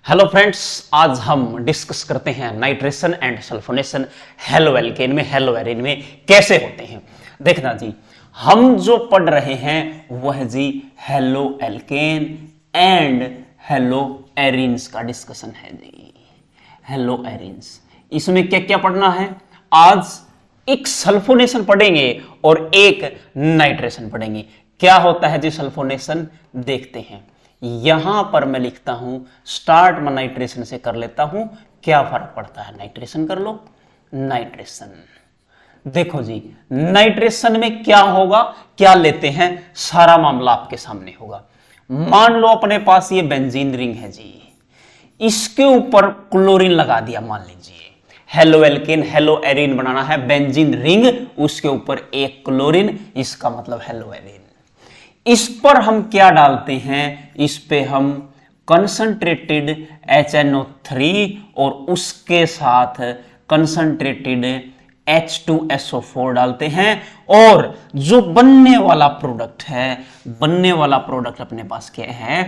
Hello friends, आज हम discuss करते हैं nitration and sulphonation halo alkane में, हेलो एरिन में कैसे होते हैं। देखना जी, हम जो पढ़ रहे हैं वह जी haloalkane and haloarenes का डिस्कशन है जी। हेलो एरिन्स, इसमें क्या क्या पढ़ना है? आज एक सल्फोनेशन पढ़ेंगे और एक नाइट्रेशन पढ़ेंगे। क्या होता है जी सल्फोनेशन, देखते हैं। यहां पर मैं लिखता हूं स्टार्ट में नाइट्रेशन से कर लेता हूं, क्या फर्क पड़ता है। नाइट्रेशन कर लो, नाइट्रेशन। देखो जी, नाइट्रेशन में क्या होगा, क्या लेते हैं, सारा मामला आपके सामने होगा। मान लो अपने पास ये बेंजीन रिंग है जी, इसके ऊपर क्लोरीन लगा दिया। मान लीजिए हेलो एल्केन हेलो एरिन बनाना है, बेंजीन रिंग, उसके ऊपर एक क्लोरीन, इसका मतलब हेलो एरिन। इस पर हम क्या डालते हैं, इस पे हम कंसंट्रेटेड HNO3 और उसके साथ कंसंट्रेटेड H2SO4 डालते हैं, और जो बनने वाला प्रोडक्ट है, बनने वाला प्रोडक्ट अपने पास क्या है,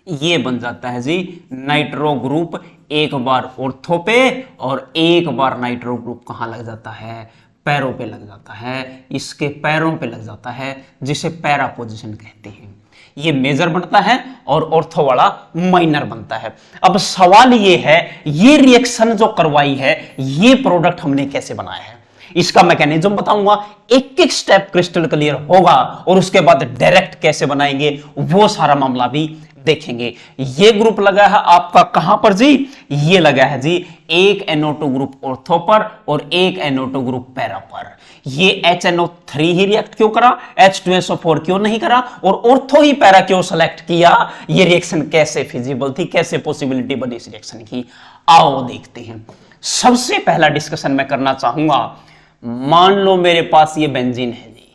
ये बन जाता है जी नाइट्रो ग्रुप। एक बार ऑर्थो पे और एक बार नाइट्रो ग्रुप कहां लग जाता है, पैरों पे लग जाता है, इसके पैरों पे लग जाता है, जिसे पैरा पोजीशन कहते हैं। ये मेजर बनता है और ऑर्थो वाला माइनर बनता है। अब सवाल ये है, ये रिएक्शन जो करवाई है, ये प्रोडक्ट हमने कैसे बनाया है, इसका मैकेनिज्म बताऊंगा। एक एक स्टेप क्रिस्टल क्लियर होगा और उसके बाद डायरेक्ट कैसे बनाएंगे वो सारा मामला भी देखेंगे। ये ग्रुप लगा है आपका कहां पर जी, ये लगा है जी एक NO2 ग्रुप ऑर्थो पर और एक NO2 ग्रुप पैरा पर। ये HNO3 ही रिएक्ट क्यों करा, H2SO4 क्यों नहीं करा, और ऑर्थो ही पैरा क्यों सेलेक्ट किया? ये रिएक्शन कैसे फिजिबल थी, कैसे पॉसिबिलिटी बनी इस रिएक्शन की, आओ देखते हैं। सबसे पहला डिस्कशन मैं करना चाहूंगा, मान लो मेरे पास ये बेंजीन है जी,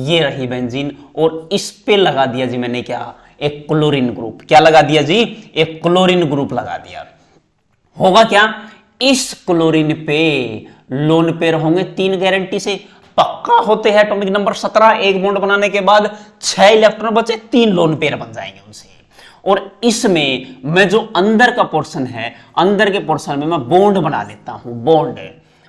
ये रही बेंजीन, और इस पे लगा दिया जी मैंने क्या, एक क्लोरीन ग्रुप। क्या लगा दिया जी, एक क्लोरीन ग्रुप लगा दिया। होगा क्या, इस क्लोरीन पे लोन पेयर होंगे 3 गारंटी से पक्का होते हैं। एटॉमिक नंबर 17, एक बॉन्ड बनाने के बाद 6 इलेक्ट्रॉन बचे, 3 लोन पेयर बन जाएंगे उनसे। और इसमें मैं जो अंदर का पोर्शन है, अंदर के पोर्शन में मैं बॉन्ड बना लेता हूं।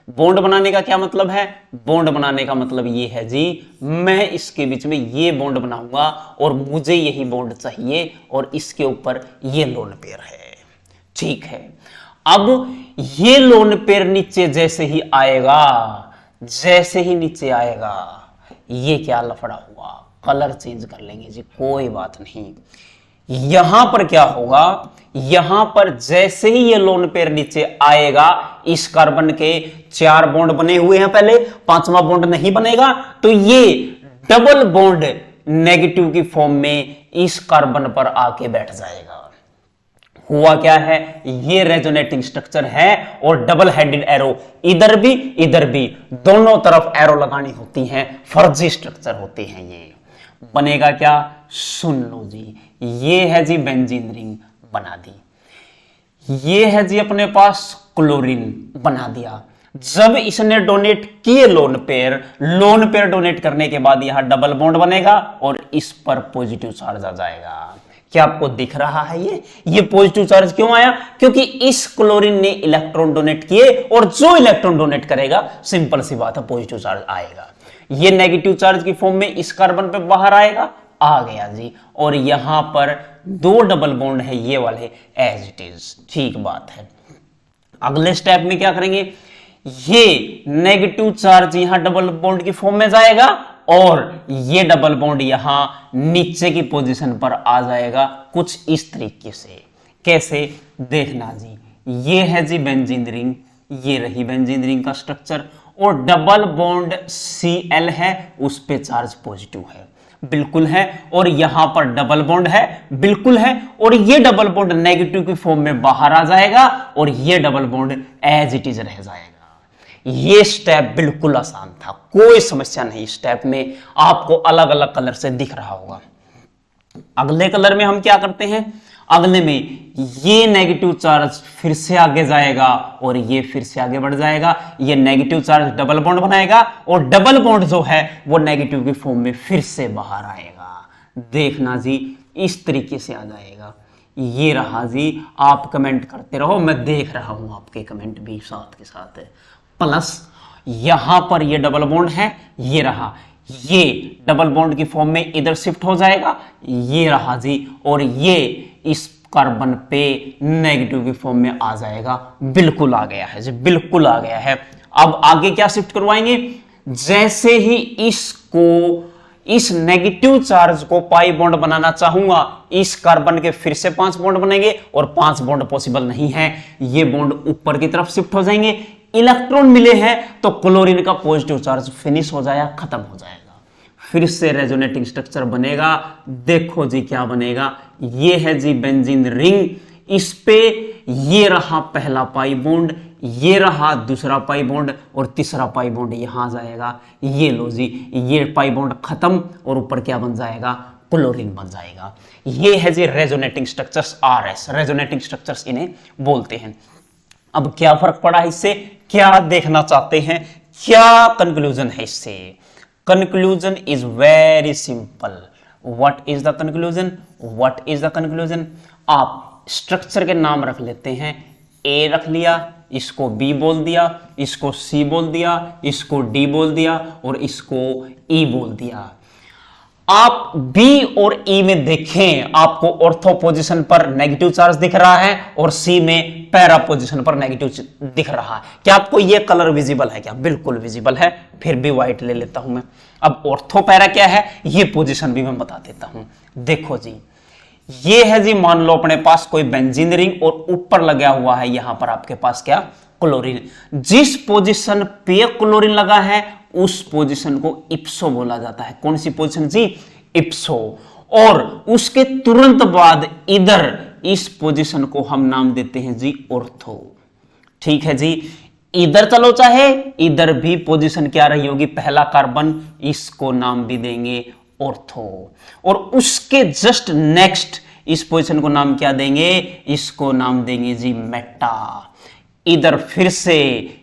बॉन्ड बनाने का क्या मतलब है, बॉन्ड बनाने का मतलब ये है जी, मैं इसके बीच में ये बॉन्ड बनाऊंगा और मुझे यही बॉन्ड चाहिए, और इसके ऊपर ये लोन पेयर है। ठीक है, अब ये लोन पेयर नीचे जैसे ही आएगा, जैसे ही नीचे आएगा, ये क्या लफड़ा हुआ, कलर चेंज कर लेंगे जी, कोई बात नहीं। यहां पर क्या होगा, यहां पर जैसे ही ये लोन पेयर नीचे आएगा, इस कार्बन के 4 बॉन्ड बने हुए हैं पहले, 5वां बॉन्ड नहीं बनेगा, तो ये डबल बॉन्ड नेगेटिव की फॉर्म में इस कार्बन पर आके बैठ जाएगा। हुआ क्या है, ये रेजोनेटिंग स्ट्रक्चर है, और डबल हेडेड एरो इधर भी दोनों तरफ एरो लगानी होती हैं, फर्जी स्ट्रक्चर होते हैं। ये बनेगा क्या, सुन लो जी, ये है जी बेंजीन रिंग बना दी, ये है जी अपने पास क्लोरीन बना दिया। जब इसने डोनेट किए लोन पेयर डोनेट करने के बाद यहां डबल बॉन्ड बनेगा और इस पर पॉजिटिव चार्ज आ जाएगा। क्या आपको दिख रहा है, ये पॉजिटिव चार्ज क्यों आया, क्योंकि इस क्लोरीन ने इलेक्ट्रॉन डोनेट किए, और जो इलेक्ट्रॉन डोनेट करेगा, सिंपल सी बात है, पॉजिटिव चार्ज आएगा। ये नेगेटिव चार्ज की फॉर्म में इस कार्बन पे बाहर आएगा, आ गया जी, और यहां पर 2 डबल बॉन्ड है ये वाले, एज इट इज। ठीक बात है, अगले स्टेप में क्या करेंगे, ये नेगेटिव चार्ज यहां डबल बॉन्ड की फॉर्म में जाएगा, और ये डबल बॉन्ड यहां नीचे की पोजीशन पर आ जाएगा, कुछ इस तरीके से। कैसे, देखना जी, ये है जी बेंजीन रिंग, ये रही बेंजीन रिंग का स्ट्रक्चर, और डबल बॉन्ड Cl है, उस पे चार्ज पॉजिटिव है, बिल्कुल है, और यहां पर डबल बॉन्ड है, बिल्कुल है, और ये डबल बॉन्ड नेगेटिव की फॉर्म में बाहर आ जाएगा, और ये double bond as it is रह जाएगा। ये स्टेप बिल्कुल आसान था, कोई समस्या नहीं। स्टेप में आपको अलग अलग कलर से दिख रहा होगा। अगले कलर में हम क्या करते हैं, अगले में ये नेगेटिव चार्ज फिर से आगे जाएगा और ये फिर से आगे बढ़ जाएगा, ये नेगेटिव चार्ज डबल बॉन्ड बनाएगा, और डबल बॉन्ड जो है वो नेगेटिव की फॉर्म में फिर से बाहर आएगा। देखना जी, इस तरीके से आ जाएगा। ये रहा जी, आप कमेंट करते रहो, मैं देख रहा हूं आपके कमेंट भी साथ के साथ। प्लस यहां पर ये डबल बॉन्ड है, ये रहा, ये डबल बॉन्ड की फॉर्म में इधर शिफ्ट हो जाएगा, ये रहा जी, और ये इस कार्बन पे नेगेटिव की फॉर्म में आ जाएगा। बिल्कुल आ गया है जी, बिल्कुल आ गया है। अब आगे क्या शिफ्ट करवाएंगे, जैसे ही इसको, इस नेगेटिव चार्ज को पाई बॉन्ड बनाना चाहूंगा, इस कार्बन के फिर से 5 बॉन्ड बनेंगे और 5 बॉन्ड पॉसिबल नहीं है, ये बॉन्ड ऊपर की तरफ शिफ्ट हो जाएंगे। इलेक्ट्रॉन मिले हैं तो क्लोरीन का पॉजिटिव चार्ज फिनिश हो जाएगा, खत्म हो जाएगा, फिर से रेजोनेटिंग स्ट्रक्चर बनेगा। देखो जी क्या बनेगा, ये है जी बेंजीन रिंग, इस पे ये रहा पहला पाई बॉन्ड, ये रहा दूसरा पाई बॉन्ड और तीसरा पाई बॉन्ड यहां जाएगा। ये लो जी, ये पाई बॉन्ड खत्म और ऊपर क्या बन जाएगा, क्लोरीन बन जाएगा। ये है जी resonating structures, RS resonating structures इन्हें बोलते हैं। अब क्या फर्क पड़ा इससे, क्या देखना चाहते हैं, क्या कंक्लूजन है इससे? Conclusion is very simple. What is the conclusion? What is the conclusion? आप स्ट्रक्चर के नाम रख लेते हैं, ए रख लिया, इसको बी बोल दिया, इसको सी बोल दिया, इसको डी बोल दिया और इसको ई बोल दिया। आप बी और ई में देखें, आपको ऑर्थो पोजीशन पर नेगेटिव चार्ज दिख रहा है और सी में पैरा पोजीशन पर नेगेटिव दिख रहा है। क्या आपको यह कलर विजिबल है? क्या बिल्कुल विजिबल है। फिर भी व्हाइट ले लेता हूं मैं। अब ऑर्थो पैरा क्या है, यह पोजीशन भी मैं बता देता हूं। देखो जी, ये है जी, मान लो अपने पास कोई बेंजीन रिंग और ऊपर लगा हुआ है यहां पर आपके पास क्या, क्लोरीन। जिस पोजीशन पे क्लोरीन लगा है उस पोजीशन को इप्सो बोला जाता है। कौन सी पोजीशन जी? इप्सो। और उसके तुरंत बाद इधर इस पोजीशन को हम नाम देते हैं जी ऑर्थो। ठीक है जी, इधर चलो चाहे इधर भी पोजीशन क्या रही होगी, पहला कार्बन, इसको नाम भी देंगे ऑर्थो। और उसके जस्ट नेक्स्ट इस पोजीशन को नाम क्या देंगे, इसको नाम देंगे जी मेटा। इधर फिर से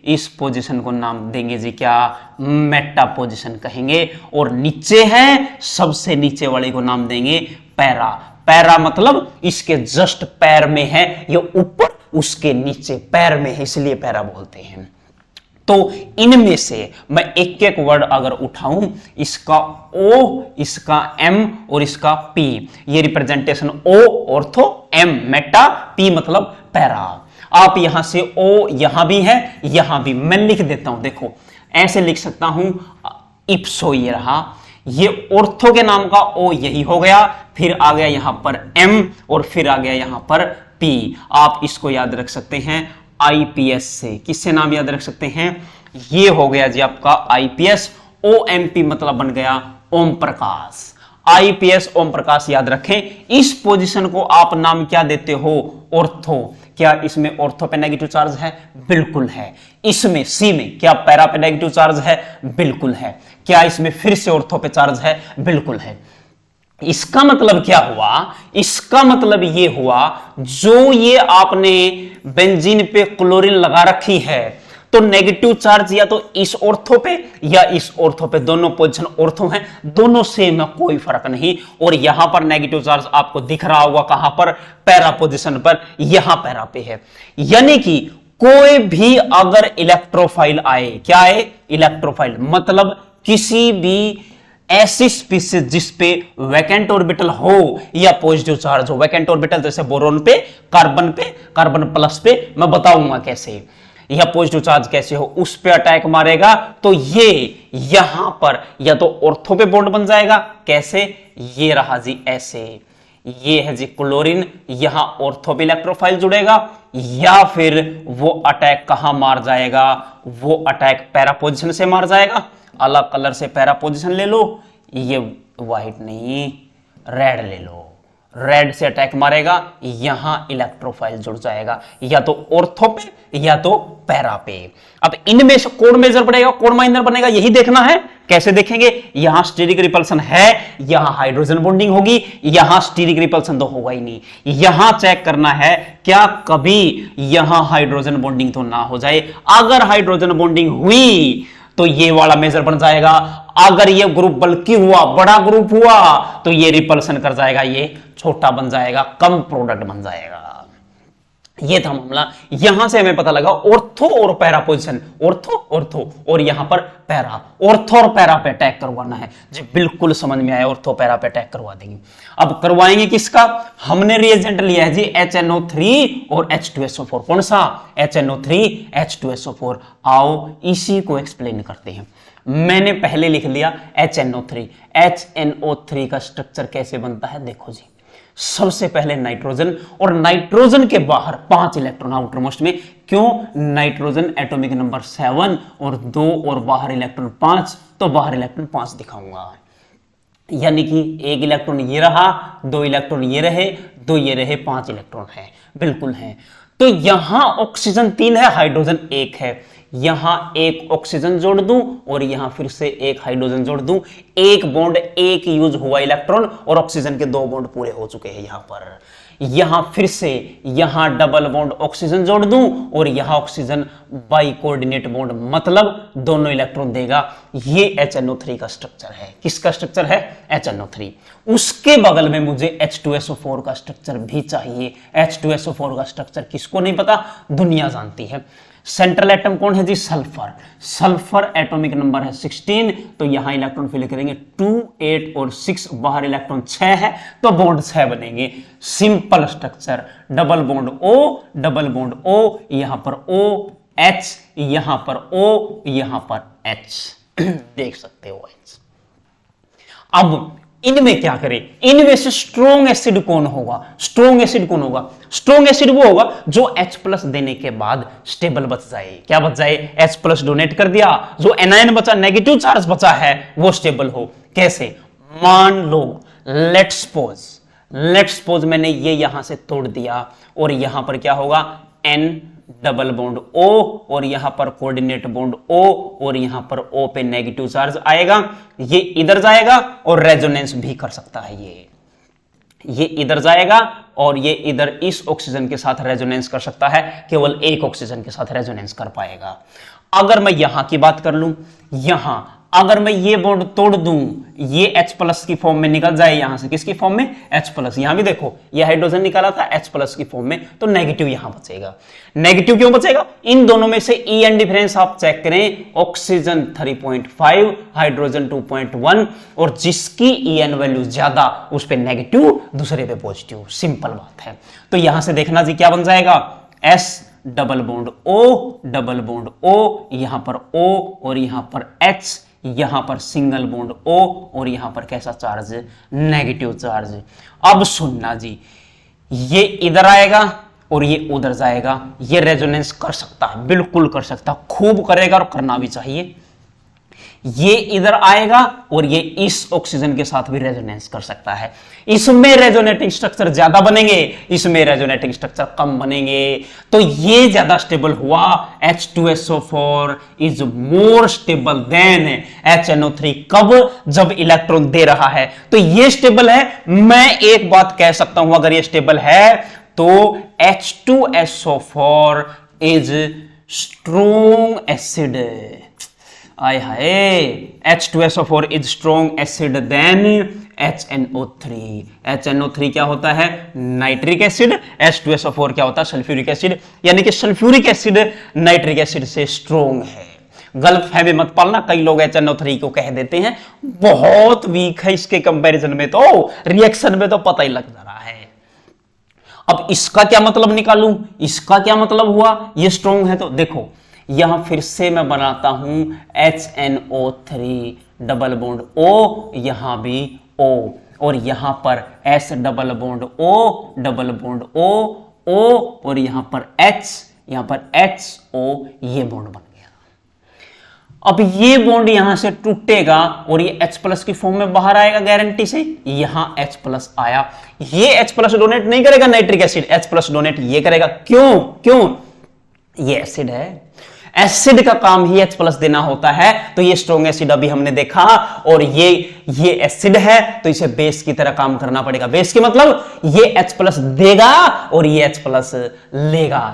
इस पोजीशन को नाम देंगे जी क्या, मेटा पोजीशन कहेंगे। और नीचे है, सबसे नीचे वाले को नाम देंगे पैरा। पैरा मतलब इसके जस्ट पैर में है, ये ऊपर उसके नीचे पैर में है, इसलिए पैरा बोलते हैं। तो इनमें से मैं एक एक वर्ड अगर उठाऊं, इसका ओ, इसका एम और इसका पी, ये रिप्रेजेंटेशन ओ ऑर्थो, एम मेटा, पी मतलब पैरा। आप यहां से ओ यहां भी है, यहां भी मैं लिख देता हूं। देखो ऐसे लिख सकता हूं, इप्सो ये रहा, ये ऑर्थो के नाम का ओ यही हो गया, फिर आ गया यहां पर एम और फिर आ गया यहां पर पी। आप इसको याद रख सकते हैं आईपीएस से। किससे नाम याद रख सकते हैं? ये हो गया जी आपका आईपीएस। ओएमपी मतलब बन गया ओम प्रकाश। आईपीएस ओम प्रकाश याद रखें। इस पोजीशन को आप नाम क्या देते हो? ऑर्थो। क्या इसमें ऑर्थो पे नेगेटिव चार्ज है? बिल्कुल है। इसमें सी में क्या पैरा पे नेगेटिव चार्ज है? बिल्कुल है। क्या इसमें फिर से ऑर्थो पे चार्ज है? बिल्कुल है। इसका मतलब क्या हुआ? इसका मतलब ये हुआ, जो ये आपने बेंजीन पे क्लोरीन लगा रखी है तो नेगेटिव चार्ज या तो इस ऑर्थो पे या इस ऑर्थो पे, दोनों पोजीशन ऑर्थो हैं, दोनों सेम है, कोई फर्क नहीं। और यहां पर नेगेटिव चार्ज आपको दिख रहा होगा कहां पर? पैरा पोजीशन पर, यहां पैरा पे है। यानी कि कोई भी अगर इलेक्ट्रोफाइल आए, क्या आए? इलेक्ट्रोफाइल मतलब किसी भी ऐसी स्पीसीज जिसपे वैकेंट ऑर्बिटल हो या पॉजिटिव चार्ज हो। वैकेंट ऑर्बिटल जैसे बोरोन पे, कार्बन प्लस पे, मैं बताऊंगा कैसे, या पॉजिटिव चार्ज कैसे हो, उस पे अटैक मारेगा तो ये यहां पर या तो ऑर्थो पे बॉन्ड बन जाएगा। कैसे? ये रहा जी ऐसे, ये है जी क्लोरीन, यहां ऑर्थो पे इलेक्ट्रोफाइल जुड़ेगा, या फिर वो अटैक कहां मार जाएगा? वो अटैक पैरा पोजीशन से मार जाएगा। अलग कलर से पैरा पोजीशन ले लो, ये व्हाइट नहीं रेड ले लो, रेड से अटैक मारेगा, यहां इलेक्ट्रोफाइल जुड़ जाएगा, या तो ऑर्थो पे या तो पैरा पे। अब इनमें से कौन मेजर पड़ेगा, कौन माइनर बनेगा, यही देखना है। कैसे देखेंगे? यहां स्टीरिक रिपल्सन है, यहां हाइड्रोजन बॉन्डिंग होगी, यहां स्टीरिक रिपल्सन तो होगा ही नहीं। यहां चेक करना है क्या कभी यहां हाइड्रोजन बॉन्डिंग तो ना हो जाए। अगर हाइड्रोजन बॉन्डिंग हुई तो ये वाला मेजर बन जाएगा। अगर ये ग्रुप बल्कि हुआ, बड़ा ग्रुप हुआ, तो ये रिपल्सन कर जाएगा ये छोटा बन जाएगा, कम प्रोडक्ट बन जाएगा। ये था मामला। यहां से हमें पता लगा ऑर्थो और पैरा पोजीशन, ऑर्थो ऑर्थो और यहां पर पैरा, ऑर्थो और पैरा पे अटैक करवाना है जी। बिल्कुल समझ में आया, ऑर्थो पैरा पे अटैक करवा देंगे। अब करवाएंगे किसका? हमने रिएजेंट लिया है जी HNO3 और H2SO4। कौन सा? HNO3 H2SO4। आओ इसी को एक्सप्लेन करते हैं। मैंने पहले लिख लिया HNO3। HNO3 का स्ट्रक्चर कैसे बनता है देखो जी। सबसे पहले नाइट्रोजन, और नाइट्रोजन के बाहर 5 इलेक्ट्रॉन आउटर मोस्ट में। क्यों? नाइट्रोजन एटॉमिक नंबर 7 और 2 और बाहर इलेक्ट्रॉन 5, तो बाहर इलेक्ट्रॉन 5 दिखाऊंगा। यानी कि 1 इलेक्ट्रॉन ये रहा, 2 इलेक्ट्रॉन ये रहे, 2 ये रहे, 5 इलेक्ट्रॉन है। बिल्कुल है। तो यहां ऑक्सीजन 3 है, हाइड्रोजन 1 है। यहां एक ऑक्सीजन जोड़ दूं और यहां फिर से एक हाइड्रोजन जोड़ दूं। एक बॉन्ड एक यूज हुआ इलेक्ट्रॉन और ऑक्सीजन के 2 बॉन्ड पूरे हो चुके हैं। यहां पर यहां फिर से यहां डबल बॉन्ड ऑक्सीजन जोड़ दूं और यहां ऑक्सीजन बाई कोऑर्डिनेट बॉन्ड, मतलब दोनों इलेक्ट्रॉन देगा। ये HNO3 का स्ट्रक्चर है। किसका स्ट्रक्चर है? HNO3। उसके बगल में मुझे H2SO4 का स्ट्रक्चर भी चाहिए। H2SO4 का स्ट्रक्चर किसको नहीं पता? दुनिया जानती है। सेंट्रल एटम कौन है जी? सल्फर। सल्फर एटॉमिक नंबर है 16, तो यहां इलेक्ट्रॉन फिल करेंगे 2, 8 और 6, बाहर इलेक्ट्रॉन 6 है, तो बॉन्ड 6 बनेंगे। Simple structure, double bond O, double bond O, यहां पर O H, यहां पर O, यहां पर H। देख सकते हो H। अब इनमें क्या करें? इनमें से स्ट्रॉन्ग एसिड कौन होगा? स्ट्रॉन्ग एसिड कौन होगा? स्ट्रॉन्ग एसिड वो होगा जो H+ देने के बाद स्टेबल बच जाए। क्या बच जाए? H+ डोनेट कर दिया, जो एनायन बचा, नेगेटिव चार्ज बचा है, वो स्टेबल हो। कैसे? मान लो लेट्स सपोज मैंने ये यहां से तोड़ दिया और यहां पर क्या होगा? N डबल बॉन्ड O और यहां पर कोऑर्डिनेट बॉन्ड O और यहां पर O पे नेगेटिव चार्ज आएगा। ये इधर जाएगा और रेजोनेंस भी कर सकता है। ये इधर जाएगा और ये इधर इस ऑक्सीजन के साथ रेजोनेंस कर सकता है। केवल एक ऑक्सीजन के साथ रेजोनेंस कर पाएगा। अगर मैं यहां की बात कर लूं, यहां अगर मैं ये बॉन्ड तोड़ दूं, ये H+ की फॉर्म में निकल जाए यहां से। किसकी फॉर्म में? H+। यहां भी देखो ये हाइड्रोजन निकाला था H+ की फॉर्म में, तो नेगेटिव यहां बचेगा। नेगेटिव क्यों बचेगा? इन दोनों में से EN डिफरेंस आप चेक करें। ऑक्सीजन 3.5, हाइड्रोजन 2.1, और जिसकी EN वैल्यू ज्यादा उस पे नेगेटिव, दूसरे पे पॉजिटिव। सिंपल बात है। तो यहां से देखना जी क्या बन जाएगा? S double bond O, double bond O, यहां पर O और यहां पर H, यहां पर सिंगल बॉन्ड O और यहां पर कैसा चार्ज? Negative charge. अब सुनना जी, ये इधर आएगा और ये उधर जाएगा। ये रेजोनेंस कर सकता है, बिल्कुल कर सकता, खूब करेगा और करना भी चाहिए। ये इधर आएगा और ये इस ऑक्सीजन के साथ भी रेजोनेंस कर सकता है। इसमें रेजोनेटिंग स्ट्रक्चर ज्यादा बनेंगे, इसमें रेजोनेटिंग स्ट्रक्चर कम बनेंगे। तो ये ज्यादा स्टेबल हुआ। H2SO4 is more stable then HNO3। कब? जब इलेक्ट्रॉन दे रहा है, तो ये स्टेबल है। मैं एक बात कह सकता हूं, अगर ये स्टेबल है तो H2SO4 इज स्ट्रॉन्ग एसिड। आय हाय, H2SO4 is strong acid then HNO3। HNO3 क्या होता है? Nitric acid. H2SO4 क्या होता है? Sulphuric acid. यानी कि सल्फ्यूरिक एसिड नाइट्रिक एसिड से स्ट्रॉन्ग है। गलतफहमी मत पालना, कई लोग HNO3 को कह देते हैं बहुत वीक है, इसके कंपैरिजन में तो रिएक्शन में तो पता ही लग जा रहा है। अब इसका क्या मतलब निकालूं? इसका क्या मतलब हुआ? ये स्ट्रॉन्ग है तो देखो, यहां फिर से मैं बनाता हूं HNO3 डबल बॉन्ड O, यहां भी O, और यहां पर S double bond O, double bond O और यहां पर H, यहां पर HO, ये बॉन्ड बन गया। अब ये बॉन्ड यहां से टूटेगा और ये H+ की फॉर्म में बाहर आएगा गारंटी से। यहां H+ आया, ये H+ डोनेट नहीं करेगा नाइट्रिक एसिड, H+ डोनेट ये करेगा। क्यों? ये एसिड है, एसिड का काम ही H+ देना होता है। तो ये स्ट्रॉन्ग एसिड अभी हमने देखा, और ये एसिड है तो इसे बेस की तरह काम करना पड़ेगा। बेस के मतलब ये H+ देगा और ये H+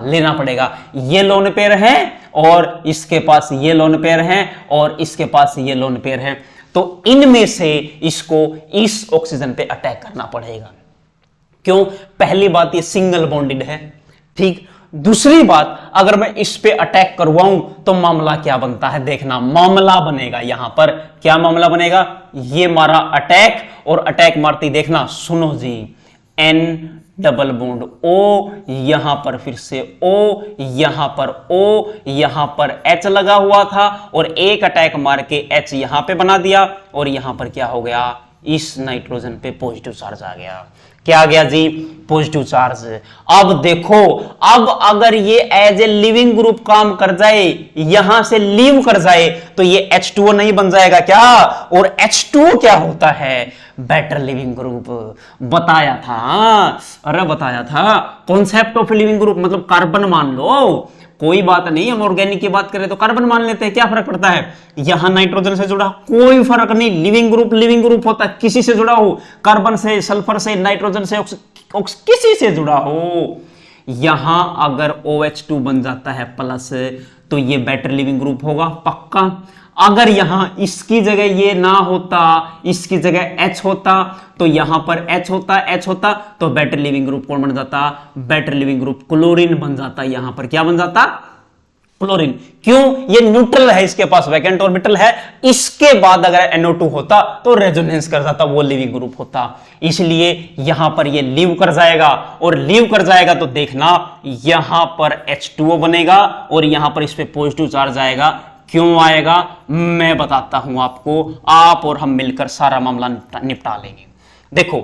लेना पड़ेगा। ये लोन पेयर है और इसके पास ये लोन पेयर है और इसके पास ये लोन पेयर है। तो इनमें से इसको इस ऑक्सीजन पे अटैक करना पड़ेगा। क्यों? पहली बात ये सिंगल बॉन्डेड है, ठीक। दूसरी बात, अगर मैं इस पे अटैक करवाऊं तो मामला क्या बनता है, देखना मामला बनेगा यहां पर। क्या मामला बनेगा? ये मारा अटैक, और अटैक मारती देखना, सुनो जी, एन डबल बॉन्ड ओ, यहां पर फिर से ओ, यहां पर ओ, यहां पर एच लगा हुआ था, और एक अटैक मार के एच यहां पे बना दिया, और यहां पर क्या हो गया, इस नाइट्रोजन पे पॉजिटिव चार्ज आ गया। क्या आ गया जी? Positive charge. अब देखो, अब अगर ये एज ए लिविंग ग्रुप काम कर जाए, यहां से लीव कर जाए, तो ये H2O नहीं बन जाएगा क्या? और H2O क्या होता है? Better leaving group. बताया था, अरे बताया था, कॉन्सेप्ट ऑफ लिविंग ग्रुप मतलब कार्बन मान लो, कोई बात नहीं, हम ऑर्गेनिक की बात करें तो कार्बन मान लेते हैं, क्या फर्क पड़ता है? यहां नाइट्रोजन से जुड़ा, कोई फर्क नहीं, लिविंग ग्रुप होता है, किसी से जुड़ा हो, कार्बन से, सल्फर से, नाइट्रोजन से, किसी से जुड़ा हो। यहां अगर OH2 बन जाता है प्लस, तो ये बेटर लिविंग ग्रुप होगा पक्का। अगर यहां इसकी जगह ये ना होता, इसकी जगह H होता, तो यहां पर H होता तो बेटर लिविंग ग्रुप कौन बन जाता? बेटर लिविंग ग्रुप क्लोरीन बन जाता। यहां पर क्या बन जाता? क्लोरीन। क्यों? ये न्यूट्रल है, इसके पास वैकेंट ऑर्बिटल है। इसके बाद अगर NO2 होता तो रेजोनेंस कर जाता, वो लिविंग ग्रुप होता। इसलिए यहां पर ये लीव कर जाएगा, और लीव कर जाएगा तो देखना यहां पर H2O बनेगा, और यहां पर इस पे पॉजिटिव चार्ज आएगा। क्यों आएगा मैं बताता हूं आपको, आप और हम मिलकर सारा मामला निपटा लेंगे। देखो,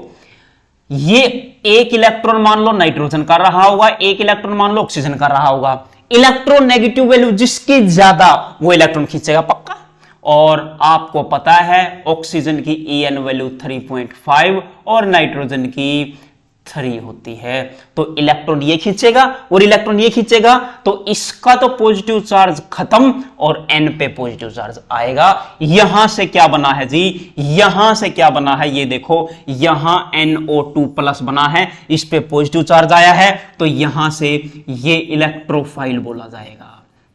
ये एक इलेक्ट्रॉन मान लो नाइट्रोजन का रहा होगा, एक इलेक्ट्रॉन मान लो ऑक्सीजन का रहा होगा। इलेक्ट्रॉन नेगेटिव वैल्यू जिसकी ज्यादा, वो इलेक्ट्रॉन खींचेगा पक्का। और आपको पता है ऑक्सीजन की EN वैल्यू 3.5 और नाइट्रोजन की 3 होती है, तो इलेक्ट्रॉन ये खींचेगा और इलेक्ट्रॉन ये खींचेगा, तो इसका तो पॉजिटिव चार्ज खत्म और N पे पॉजिटिव चार्ज आएगा। यहां से क्या बना है जी? यहां से क्या बना है ये देखो, यहां NO2 प्लस बना है, इस पे पॉजिटिव चार्ज आया है, तो यहां से ये इलेक्ट्रोफाइल बोला जाएगा।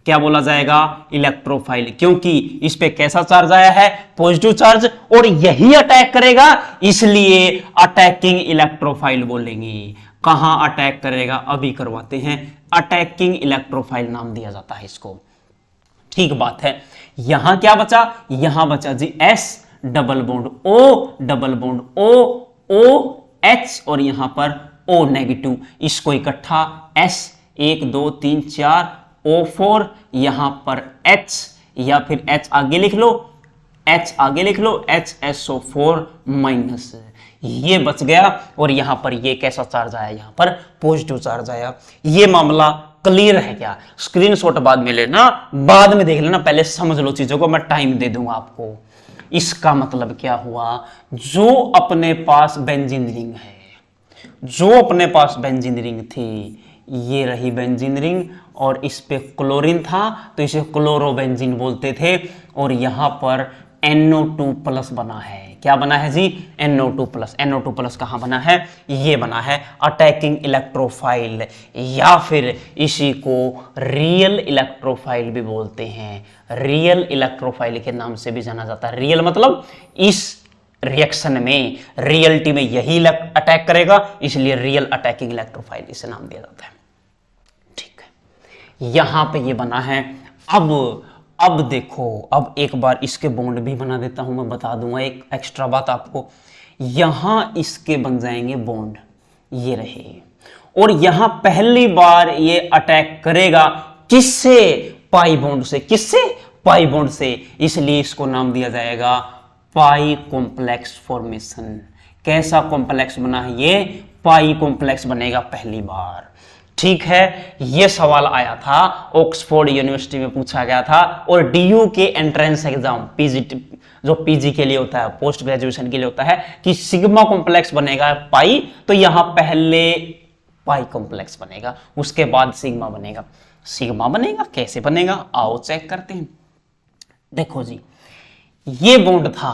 क्या बोला जाएगा? इलेक्ट्रोफाइल। क्योंकि इस पे कैसा चार्ज आया है? पॉजिटिव चार्ज, और यही अटैक करेगा, इसलिए अटैकिंग इलेक्ट्रोफाइल बोलेंगे। कहां अटैक करेगा अभी करवाते हैं। अटैकिंग इलेक्ट्रोफाइल नाम दिया जाता है इसको, ठीक बात है। यहां क्या बचा? यहां बचा जी S double bond O double bond O OH, और यहां पर O नेगेटिव, इसको इकट्ठा S 1 2 3 4 O4, यहां पर H, या फिर H आगे लिख लो, H आगे लिख लो, HSO4 माइनस, ये बच गया। और यहां पर ये कैसा चार्ज आया? यहां पर पॉजिटिव चार्ज आया। ये मामला क्लियर है क्या? स्क्रीनशॉट बाद में लेना, बाद में देख लेना, पहले समझ लो चीजों को, मैं टाइम दे दूंगा आपको। इसका मतलब क्या हुआ? जो अपने पास बेंजीन रिंग है, जो अपने पास बेंजीन रिंग थी, ये रही बेंजीन रिंग, और इस पे क्लोरीन था तो इसे क्लोरोबेंजीन बोलते थे, और यहां पर NO2 प्लस बना है। क्या बना है जी? NO2 plus. NO2 प्लस कहां बना है? ये बना है अटैकिंग इलेक्ट्रोफाइल, या फिर इसी को रियल इलेक्ट्रोफाइल भी बोलते हैं। रियल इलेक्ट्रोफाइल के नाम से भी जाना जाता है। रियल मतलब इस रिएक्शन में, रियलिटी में यही अटैक करेगा, इसलिए रियल अटैकिंग इलेक्ट्रोफाइल इसे नाम दिया जाता है। ठीक है, यहां पे ये बना है। अब देखो, अब एक बार इसके बॉन्ड भी बना देता हूं, मैं बता दूंगा एक एक्स्ट्रा बात आपको। यहां इसके बन जाएंगे बॉन्ड, ये रहे, और यहां पहली बार ये अटैक करेगा किससे? पाई बॉन्ड से। किससे? पाई बॉन्ड से, इसलिए इसको नाम दिया जाएगा पाई कॉम्प्लेक्स फॉर्मेशन। कैसा कॉम्प्लेक्स बना है ये? पाई कॉम्प्लेक्स बनेगा पहली बार। ठीक है, ये सवाल आया था, ऑक्सफोर्ड यूनिवर्सिटी में पूछा गया था, और DU के एंट्रेंस एग्जाम, जो पीजी के लिए होता है, पोस्ट ग्रेजुएशन के लिए होता है, कि सिग्मा कॉम्प्लेक्स बनेगा पाई, तो यहां पहले पाई कॉम्प्लेक्स बनेगा, उसके बाद सिग्मा बनेगा। सिग्मा बनेगा, कैसे बनेगा आओ चेक करते हैं। देखो जी, ये बॉन्ड था,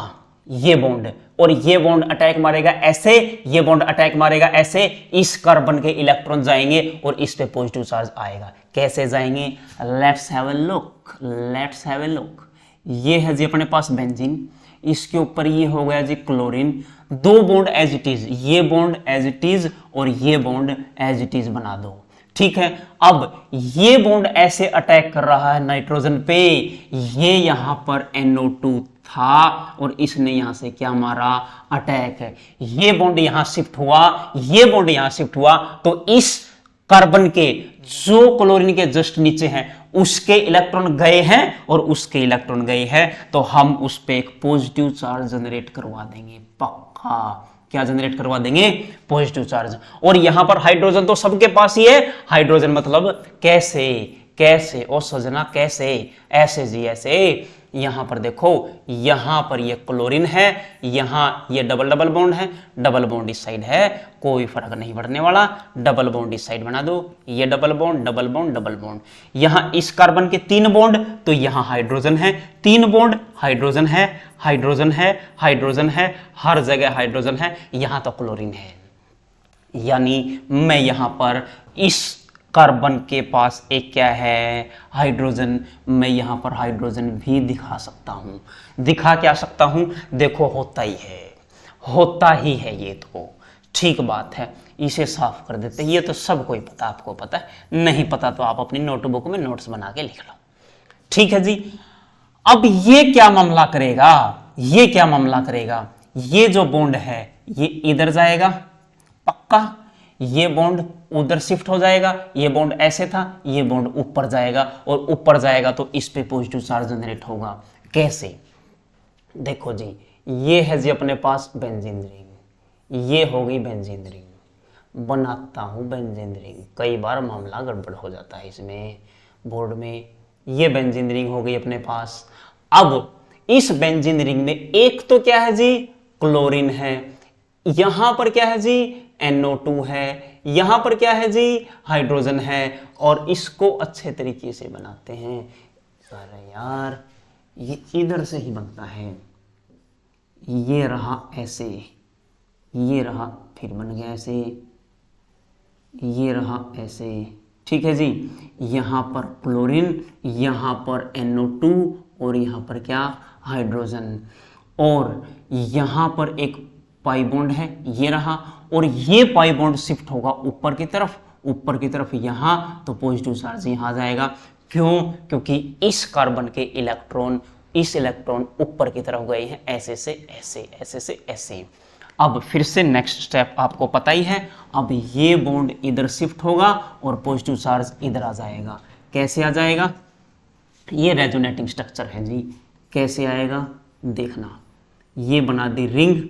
ये बॉन्ड, और ये बॉन्ड अटैक मारेगा ऐसे, ये बॉन्ड अटैक मारेगा ऐसे, इस कार्बन के इलेक्ट्रॉन जाएंगे और इस पे पॉजिटिव चार्ज आएगा। कैसे जाएंगे? Let's have a look, let's have a look. ये है जी अपने पास बेंजीन, इसके ऊपर ये हो गया जी क्लोरीन, दो बॉन्ड एज इट इज, ये बॉन्ड एज इट इज और ये बॉन्ड एज इट इज बना दो, ठीक है। अब ये बॉन्ड ऐसे अटैक कर रहा है नाइट्रोजन पे, ये यहां पर NO2 था और इसने यहां से क्या मारा, अटैक है। ये बॉन्ड यहां शिफ्ट हुआ, ये बॉन्ड यहां शिफ्ट हुआ, तो इस कार्बन के जो क्लोरीन के जस्ट नीचे हैं उसके इलेक्ट्रॉन गए हैं और उसके इलेक्ट्रॉन गए हैं, तो हम उस पे एक पॉजिटिव चार्ज जनरेट करवा देंगे, पक्का। क्या जनरेट करवा देंगे, पॉजिटिव चार्ज। और यहां पर हाइड्रोजन तो सबके पास ही है, हाइड्रोजन मतलब कैसे, कैसे ओ सजना कैसे, ऐसे जी ऐसे। यहां पर देखो, यहां पर ये क्लोरीन है, यहां ये डबल डबल बॉन्ड है, डबल बॉन्ड इस साइड है, कोई फर्क नहीं पड़ने वाला, डबल बॉन्ड इस साइड बना दो, ये double bond double bond double bond. यहां इस कार्बन के 3 बॉन्ड, तो यहां हाइड्रोजन है, 3 बॉन्ड हाइड्रोजन है, हाइड्रोजन है, हाइड्रोजन है, हर जगह हाइड्रोजन है, यहां तो क्लोरीन है। यानी मैं यहां पर इस कार्बन के पास एक क्या है, हाइड्रोजन, मैं यहां पर हाइड्रोजन भी दिखा सकता हूं। दिखा क्या सकता हूं, देखो होता ही है, होता ही है ये तो, ठीक बात है। इसे साफ कर देते, ये तो सब कोई पता, आपको पता है, नहीं पता तो आप अपनी नोटबुक में नोट्स बना के लिख लो, ठीक है जी। अब ये क्या मामला करेगा, ये क्या मामला करेगा, ये जो बॉन्ड है ये इधर जाएगा पक्का, ये बॉन्ड उधर शिफ्ट हो जाएगा, ये बॉन्ड ऐसे था, ये बॉन्ड ऊपर जाएगा, और ऊपर जाएगा तो इस पे पॉजिटिव चार्ज जनरेट होगा। कैसे, देखो जी, ये है जी अपने पास बेंजीन रिंग, ये हो गई बेंजीन रिंग, बनाता हूं बेंजीन रिंग, कई बार मामला गड़बड़ हो जाता है इसमें बोर्ड में। ये बेंजीन रिंग हो गई अपने पास। अब इस बेंजीन रिंग में एक तो क्या है जी, क्लोरीन है, यहां पर क्या है जी, NO2 है, यहां पर क्या है जी, हाइड्रोजन है, और इसको अच्छे तरीके से बनाते हैं। अरे यार, ये इधर से ही बनता है, ये रहा ऐसे, ये रहा, फिर बन गया ऐसे, ये रहा ऐसे, ठीक है जी। यहां पर क्लोरीन, यहां पर NO2 और यहां पर क्या, हाइड्रोजन, और यहां पर एक पाई बॉन्ड है, ये रहा, और ये पाई बॉन्ड शिफ्ट होगा ऊपर की तरफ, ऊपर की तरफ यहां, तो पॉजिटिव चार्ज यहां जाएगा। क्यों, क्योंकि इस कार्बन के इलेक्ट्रॉन, इस इलेक्ट्रॉन ऊपर की तरफ गए हैं, ऐसे से ऐसे, ऐसे से ऐसे। अब फिर से नेक्स्ट स्टेप आपको पता ही है, अब ये बॉन्ड इधर शिफ्ट होगा और पॉजिटिव चार्ज इधर आ जाएगा। कैसे आ जाएगा, ये रेजोनेटिंग स्ट्रक्चर है जी, कैसे आएगा देखना, ये बना दी रिंग,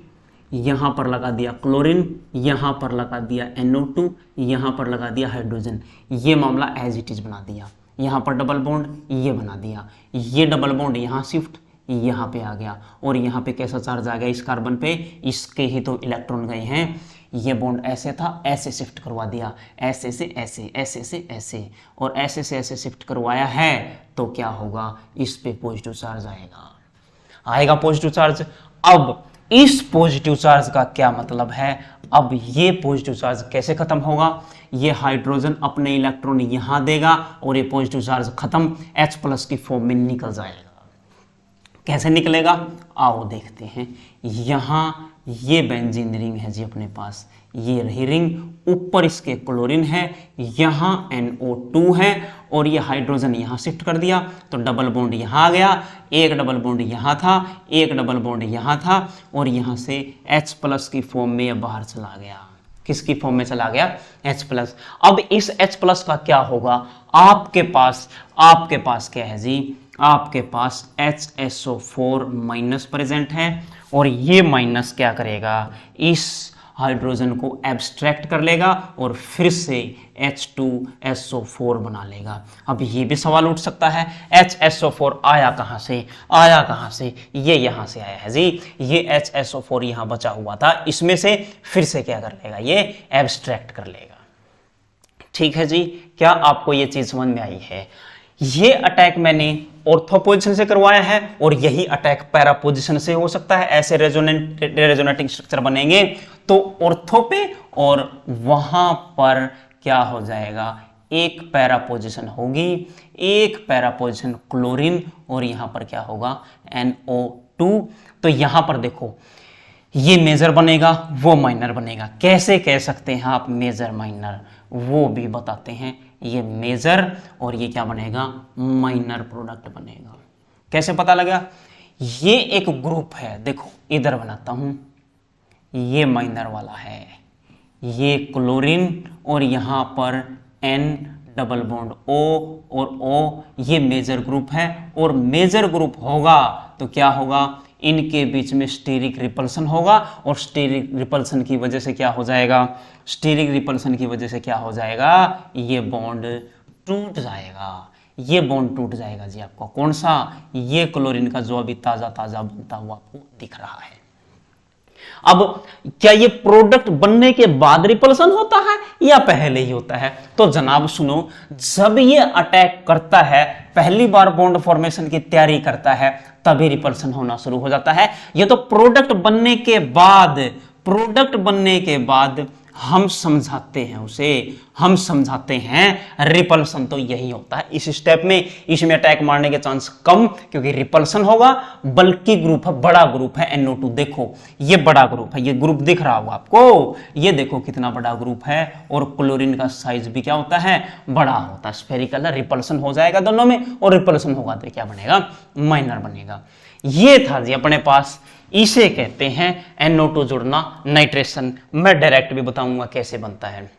यहां पर लगा दिया क्लोरीन, यहां पर लगा दिया NO2, यहां पर लगा दिया हाइड्रोजन, ये मामला एज इट इज बना दिया। यहां पर डबल बॉन्ड ये बना दिया, ये डबल बॉन्ड यहां शिफ्ट, यहां पे आ गया, और यहां पे कैसा चार्ज आ गया इस कार्बन पे, इसके ही तो इलेक्ट्रॉन गए हैं, ये बॉन्ड ऐसे था, ऐसे शिफ्ट करवा दिया, ऐसे से ऐसे, ऐसे से ऐसे, और ऐसे से ऐसे शिफ्ट करवाया है, तो क्या होगा, इस पे पॉजिटिव चार्ज आएगा, आएगा पॉजिटिव चार्ज। अब इस पॉजिटिव चार्ज का क्या मतलब है, अब ये पॉजिटिव चार्ज कैसे खत्म होगा, ये हाइड्रोजन अपने इलेक्ट्रॉन यहां देगा और ये पॉजिटिव चार्ज खत्म, H+ की फॉर्म में निकल जाएगा। कैसे निकलेगा, आओ देखते हैं। यहां ये बेंजीन रिंग है जी अपने पास, ये रही रिंग, ऊपर इसके क्लोरीन है, यहां NO2 है, और ये हाइड्रोजन यहां शिफ्ट कर दिया, तो डबल बॉन्ड यहां आ गया, एक डबल बॉन्ड यहां था, एक डबल बॉन्ड यहां था, और यहां से H+ की फॉर्म में ये बाहर चला गया। किसकी फॉर्म में चला गया, H+। अब इस H+ का क्या होगा, आपके पास क्या है जी, आपके पास HSO4- प्रेजेंट है, और ये माइनस क्या करेगा, इस हाइड्रोजन को एब्स्ट्रैक्ट कर लेगा और फिर से H2SO4 बना लेगा। अब ये भी सवाल उठ सकता है, HSO4 आया कहां से, आया कहां से, ये यहां से आया है जी, ये HSO4 यहां बचा हुआ था, इसमें से फिर से क्या कर लेगा, ये एब्स्ट्रैक्ट कर लेगा। ठीक है जी, क्या आपको ये चीज समझ में आई है। ये अटैक मैंने ऑर्थो पोजीशन से करवाया है, और यही अटैक पैरा पोजीशन से हो सकता है। ऐसे रेजोनेटिंग स्ट्रक्चर बनेंगे तो ऑर्थो पे, और वहां पर क्या हो जाएगा, एक पैरा पोजीशन होगी, एक पैरा पोजीशन क्लोरीन, और यहां पर क्या होगा, NO2 2। तो यहां पर देखो ये मेजर बनेगा, वो माइनर बनेगा। कैसे कह सकते हैं आप मेजर माइनर, वो भी बताते हैं। ये मेजर और ये क्या बनेगा, माइनर प्रोडक्ट बनेगा। कैसे पता लगा, ये एक ग्रुप है, देखो इधर बनाता हूं, ये माइनर वाला है, ये क्लोरीन और यहां पर N डबल बॉन्ड O और O, ये मेजर ग्रुप है। और मेजर ग्रुप होगा तो क्या होगा, इनके बीच में स्टीरिक रिपल्सन होगा और स्टीरिक रिपल्सन की वजह से क्या हो जाएगा, स्टीरिक रिपल्सन की वजह से क्या हो जाएगा, ये बॉन्ड टूट जाएगा। ये बॉन्ड टूट जाएगा जी आपको, कौन सा, ये क्लोरीन का जो अभी ताजा ताजा बनता हुआ आपको दिख रहा है। अब क्या ये प्रोडक्ट बनने के बाद रिपल्सन होता है या पहले ही होता है? तो जनाब सुनो, जब ये अटैक करता है, पहली बार बॉन्ड फॉर्मेशन की तैयारी करता है, तभी रिपल्सन होना शुरू हो जाता है। ये तो प्रोडक्ट बनने के बाद, प्रोडक्ट बनने के बाद हम समझाते हैं उसे, हम समझाते हैं रिपल्सन तो यही होता है इस स्टेप में। इसमें अटैक मारने के चांस कम, क्योंकि रिपल्सन होगा, बल्कि ग्रुप है, बड़ा ग्रुप है NO2। देखो ये बड़ा ग्रुप है, ये ग्रुप दिख रहा होगा आपको, ये देखो कितना बड़ा ग्रुप है। और क्लोरीन का साइज भी क्या होता है, बड़ा होता है, स्फेरिकल। रिपल्सन हो जाएगा दोनों में, और रिपल्सन होगा तो क्या बनेगा, माइनर बनेगा। ये था जी अपने पास, इसे कहते हैं NO2 जुड़ना, नाइट्रेशन। मैं डायरेक्ट भी बताऊंगा कैसे बनता है,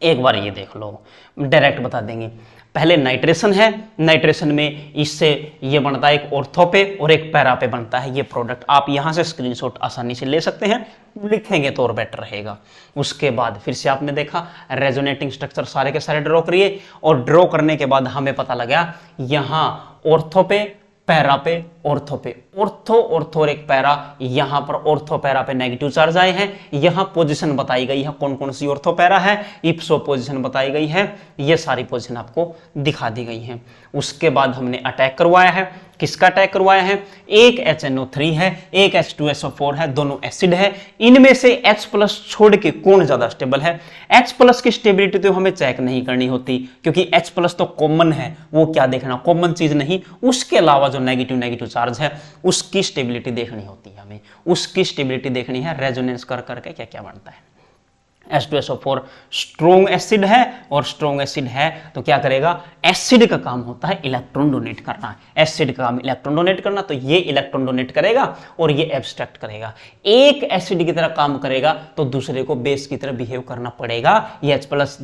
एक बार ये देख लो, डायरेक्ट बता देंगे। पहले नाइट्रेशन है, नाइट्रेशन में इससे ये बनता है, एक ऑर्थो पे और एक पैरा पे बनता है ये प्रोडक्ट। आप यहां से स्क्रीनशॉट आसानी से ले सकते हैं, लिखेंगे तो और बेटर रहेगा। उसके बाद फिर से आपने देखा रेजोनेटिंग स्ट्रक्चर सारे के सारे ड्रॉ करिए, और ड्रॉ करने के बाद हमें पता लगा यहां ऑर्थो पे, पैरा पे, ऑर्थो पे, ऑर्थो ऑर्थो और एक पैरा। यहां पर ऑर्थो पैरा पे नेगेटिव चार्ज आए हैं, यहां पोजीशन बताई गई है कौन कौन सी ऑर्थो पैरा है, इप्सो पोजीशन बताई गई है, ये सारी पोजीशन आपको दिखा दी गई है। उसके बाद हमने अटैक करवाया है, किसका अटैक करवाया है, एक HNO3 है, एक H2SO4 है, दोनों एसिड है। इनमें से H+ छोड़ के कौन ज्यादा स्टेबल है? H+ की स्टेबिलिटी तो हमें चेक नहीं करनी होती, क्योंकि H+ तो कॉमन है, वो क्या देखना, कॉमन चीज नहीं, उसके अलावा जो नेगेटिव नेगेटिव चार्ज है उसकी स्टेबिलिटी देखनी होती है हमें, उसकी स्टेबिलिटी देखनी है। रेजोनेंस कर करके क्या क्या बनता है। H2SO4 स्ट्रॉन्ग एसिड है, और स्ट्रॉन्ग एसिड है तो क्या करेगा, एसिड का काम होता है इलेक्ट्रॉन डोनेट करना, एसिड का काम इलेक्ट्रॉन डोनेट करना, तो ये इलेक्ट्रॉन डोनेट करेगा और ये एब्स्ट्रैक्ट करेगा। एक एसिड की तरह काम करेगा तो दूसरे को बेस की तरह बिहेव करना पड़ेगा, ये H+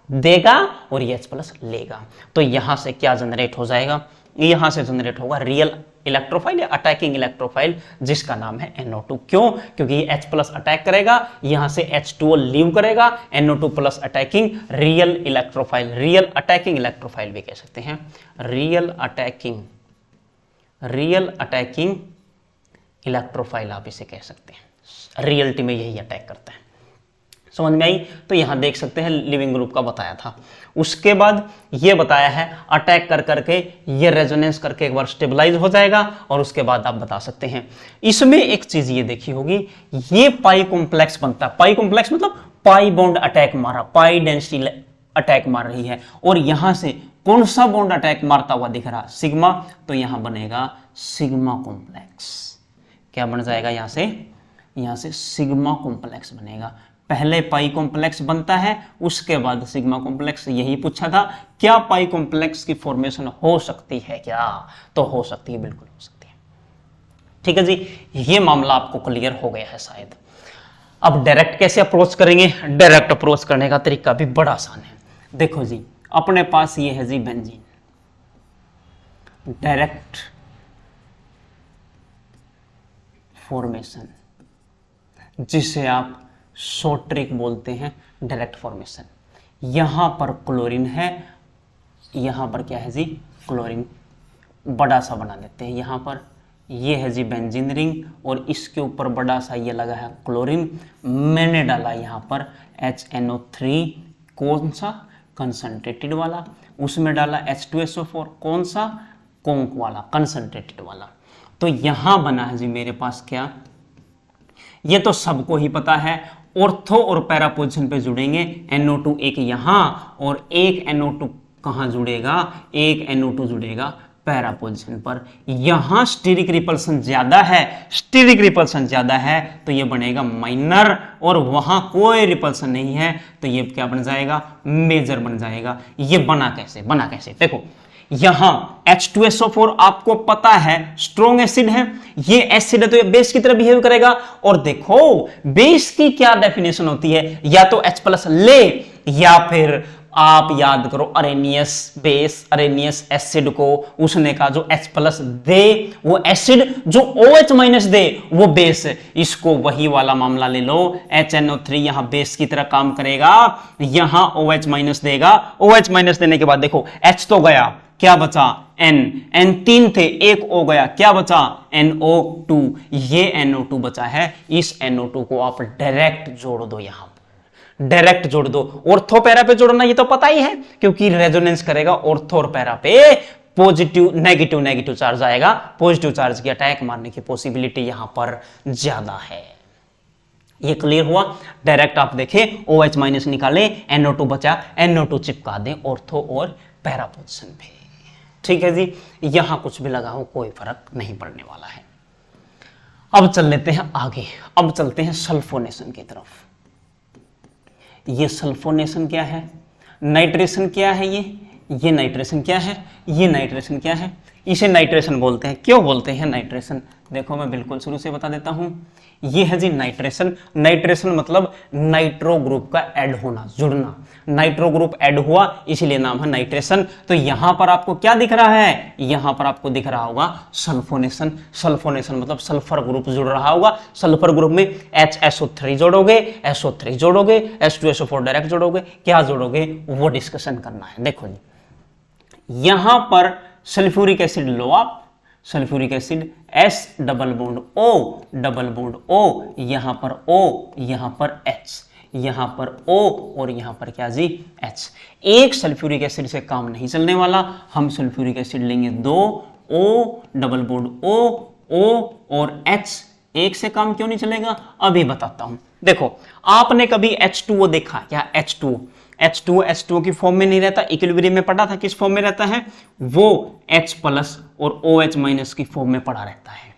देगा और ये H+ लेगा। तो यहां से क्या जनरेट हो जाएगा, यहां से जनरेट होगा रियल इलेक्ट्रोफाइल या अटैकिंग इलेक्ट्रोफाइल, जिसका नाम है NO2। क्यों? क्योंकि ये H+ अटैक करेगा, यहां से H2O लीव करेगा, NO2+ attacking real electrophile, real attacking electrophile भी कह सकते हैं, रियल अटैकिंग इलेक्ट्रोफाइल आप इसे कह सकते हैं। रियलिटी में यही अटैक करता है, समझ में आई? तो यहां देख सकते हैं लिविंग ग्रुप का बताया था। उसके बाद ये बताया है अटैक कर करके ये रेजोनेंस करके एक बार स्टेबलाइज हो जाएगा, और उसके बाद आप बता सकते हैं। इसमें एक चीज ये देखी होगी, ये पाई कॉम्प्लेक्स बनता है। पाई कॉम्प्लेक्स मतलब पाई बॉन्ड अटैक मारा, पाई डेंसिटी अटैक मार रही है, और यहां से कौन सा बॉन्ड अटैक मारता हुआ दिख रहा, सिग्मा, तो यहां बनेगा सिग्मा कॉम्प्लेक्स। क्या बन जाएगा, यहां से सिग्मा कॉम्प्लेक्स बनेगा। पहले पाई कॉम्प्लेक्स बनता है, उसके बाद सिग्मा कॉम्प्लेक्स। यही पूछा था, क्या पाई कॉम्प्लेक्स की फॉर्मेशन हो सकती है क्या? तो हो सकती है, बिल्कुल हो सकती है। ठीक है जी, ये मामला आपको क्लियर हो गया है शायद। अब डायरेक्ट कैसे अप्रोच करेंगे? डायरेक्ट अप्रोच करने का तरीका भी बड़ा आसान है। देखो जी, अपने पास ये है जी बेंजीन, डायरेक्ट फॉर्मेशन, जिसे आप शॉर्ट ट्रिक बोलते हैं, डायरेक्ट फॉर्मेशन। यहां पर क्लोरीन है, यहां पर क्या है जी, क्लोरीन बड़ा सा बना देते हैं। यहां पर ये है जी बेंजीन रिंग, और इसके ऊपर बड़ा सा ये लगा है क्लोरीन। मैंने डाला यहां पर HNO3, कौन सा, कंसंट्रेटेड वाला, उसमें डाला H2SO4, कौन सा, कोंक वाला, कंसंट्रेटेड वाला। तो यहां बना है जी मेरे पास क्या, ये तो सबको ही पता है, ऑर्थो और पैरा पोजीशन पे जुड़ेंगे। NO2 एक यहां और एक NO2 कहां जुड़ेगा, एक NO2 जुड़ेगा पैरा पोजीशन पर। यहां स्टीरिक रिपल्सन ज्यादा है, स्टीरिक रिपल्सन ज्यादा है तो ये बनेगा माइनर, और वहां कोई रिपल्सन नहीं है तो ये क्या बन जाएगा, मेजर बन जाएगा। ये बना कैसे देखो, यहां H2SO4 आपको पता है स्ट्रॉन्ग एसिड है, ये एसिड है तो ये बेस की तरह बिहेव करेगा। और देखो बेस की क्या डेफिनेशन होती है, या तो H+ ले, या फिर आप याद करो अरेनियस बेस, अरेनियस एसिड को उसने कहा जो H+ दे वो एसिड, जो OH- दे वो बेस। इसको वही वाला मामला ले लो, HNO3 यहां बेस की तरह काम करेगा, यहां OH- देगा। OH- देने के बाद देखो H तो गया, क्या बचा N 3 थे, एक O गया, क्या बचा NO2, ये NO2 बचा है। इस NO2 को आप डायरेक्ट जोड़ दो, यहां डायरेक्ट जोड़ दो। ऑर्थो पैरा पे जोड़ना ये तो पता ही है, क्योंकि रेजोनेंस करेगा ऑर्थो और पैरा पे, पॉजिटिव नेगेटिव चार्ज आएगा, पॉजिटिव चार्ज की अटैक मारने की पॉसिबिलिटी यहां पर ज्यादा है। ये क्लियर हुआ। डायरेक्ट आप देखें OH- निकाले, NO2 बचा, NO2 चिपका दें ऑर्थो और पैरा पोजिशन पे। ठीक है जी, यहां कुछ भी लगा हो कोई फर्क नहीं पड़ने वाला है। अब चल लेते हैं आगे, अब चलते हैं सल्फोनेशन की तरफ। ये सल्फोनेशन क्या है, नाइट्रेशन क्या है, ये नाइट्रेशन क्या है, ये नाइट्रेशन क्या है, इसे नाइट्रेशन बोलते हैं। क्यों बोलते हैं नाइट्रेशन, देखो मैं बिल्कुल शुरू से बता देता हूं। ये है जी नाइट्रेशन। नाइट्रेशन मतलब नाइट्रो ग्रुप का ऐड होना, जुड़ना। नाइट्रो ग्रुप ऐड हुआ इसीलिए नाम है नाइट्रेशन। तो यहां पर आपको क्या दिख रहा है, यहां पर आपको दिख रहा होगा सल्फोनेशन। सल्फोनेशन मतलब सल्फर ग्रुप जुड़ रहा होगा। सल्फर ग्रुप में HSO3 जोड़ोगे, SO3 जोड़ोगे, H2SO4 डायरेक्ट जोड़ोगे, क्या जोड़ोगे वो डिस्कशन करना है। देखो जी यहां पर सल्फ्यूरिक एसिड लो आप, sulphuric acid S double bond O, यहां पर O, यहां पर H, यहां पर O और यहां पर क्या जी H। एक सल्फ्यूरिक एसिड से काम नहीं चलने वाला, हम सल्फ्यूरिक एसिड लेंगे 2, O डबल बॉन्ड O और H। एक से काम क्यों नहीं चलेगा अभी बताता हूं। देखो आपने कभी H2O देखा क्या, H2O की फॉर्म में नहीं रहता, इक्विलिब्रियम में पढ़ा था, किस फॉर्म में रहता है, वो H+ और OH- की फॉर्म में पड़ा रहता है।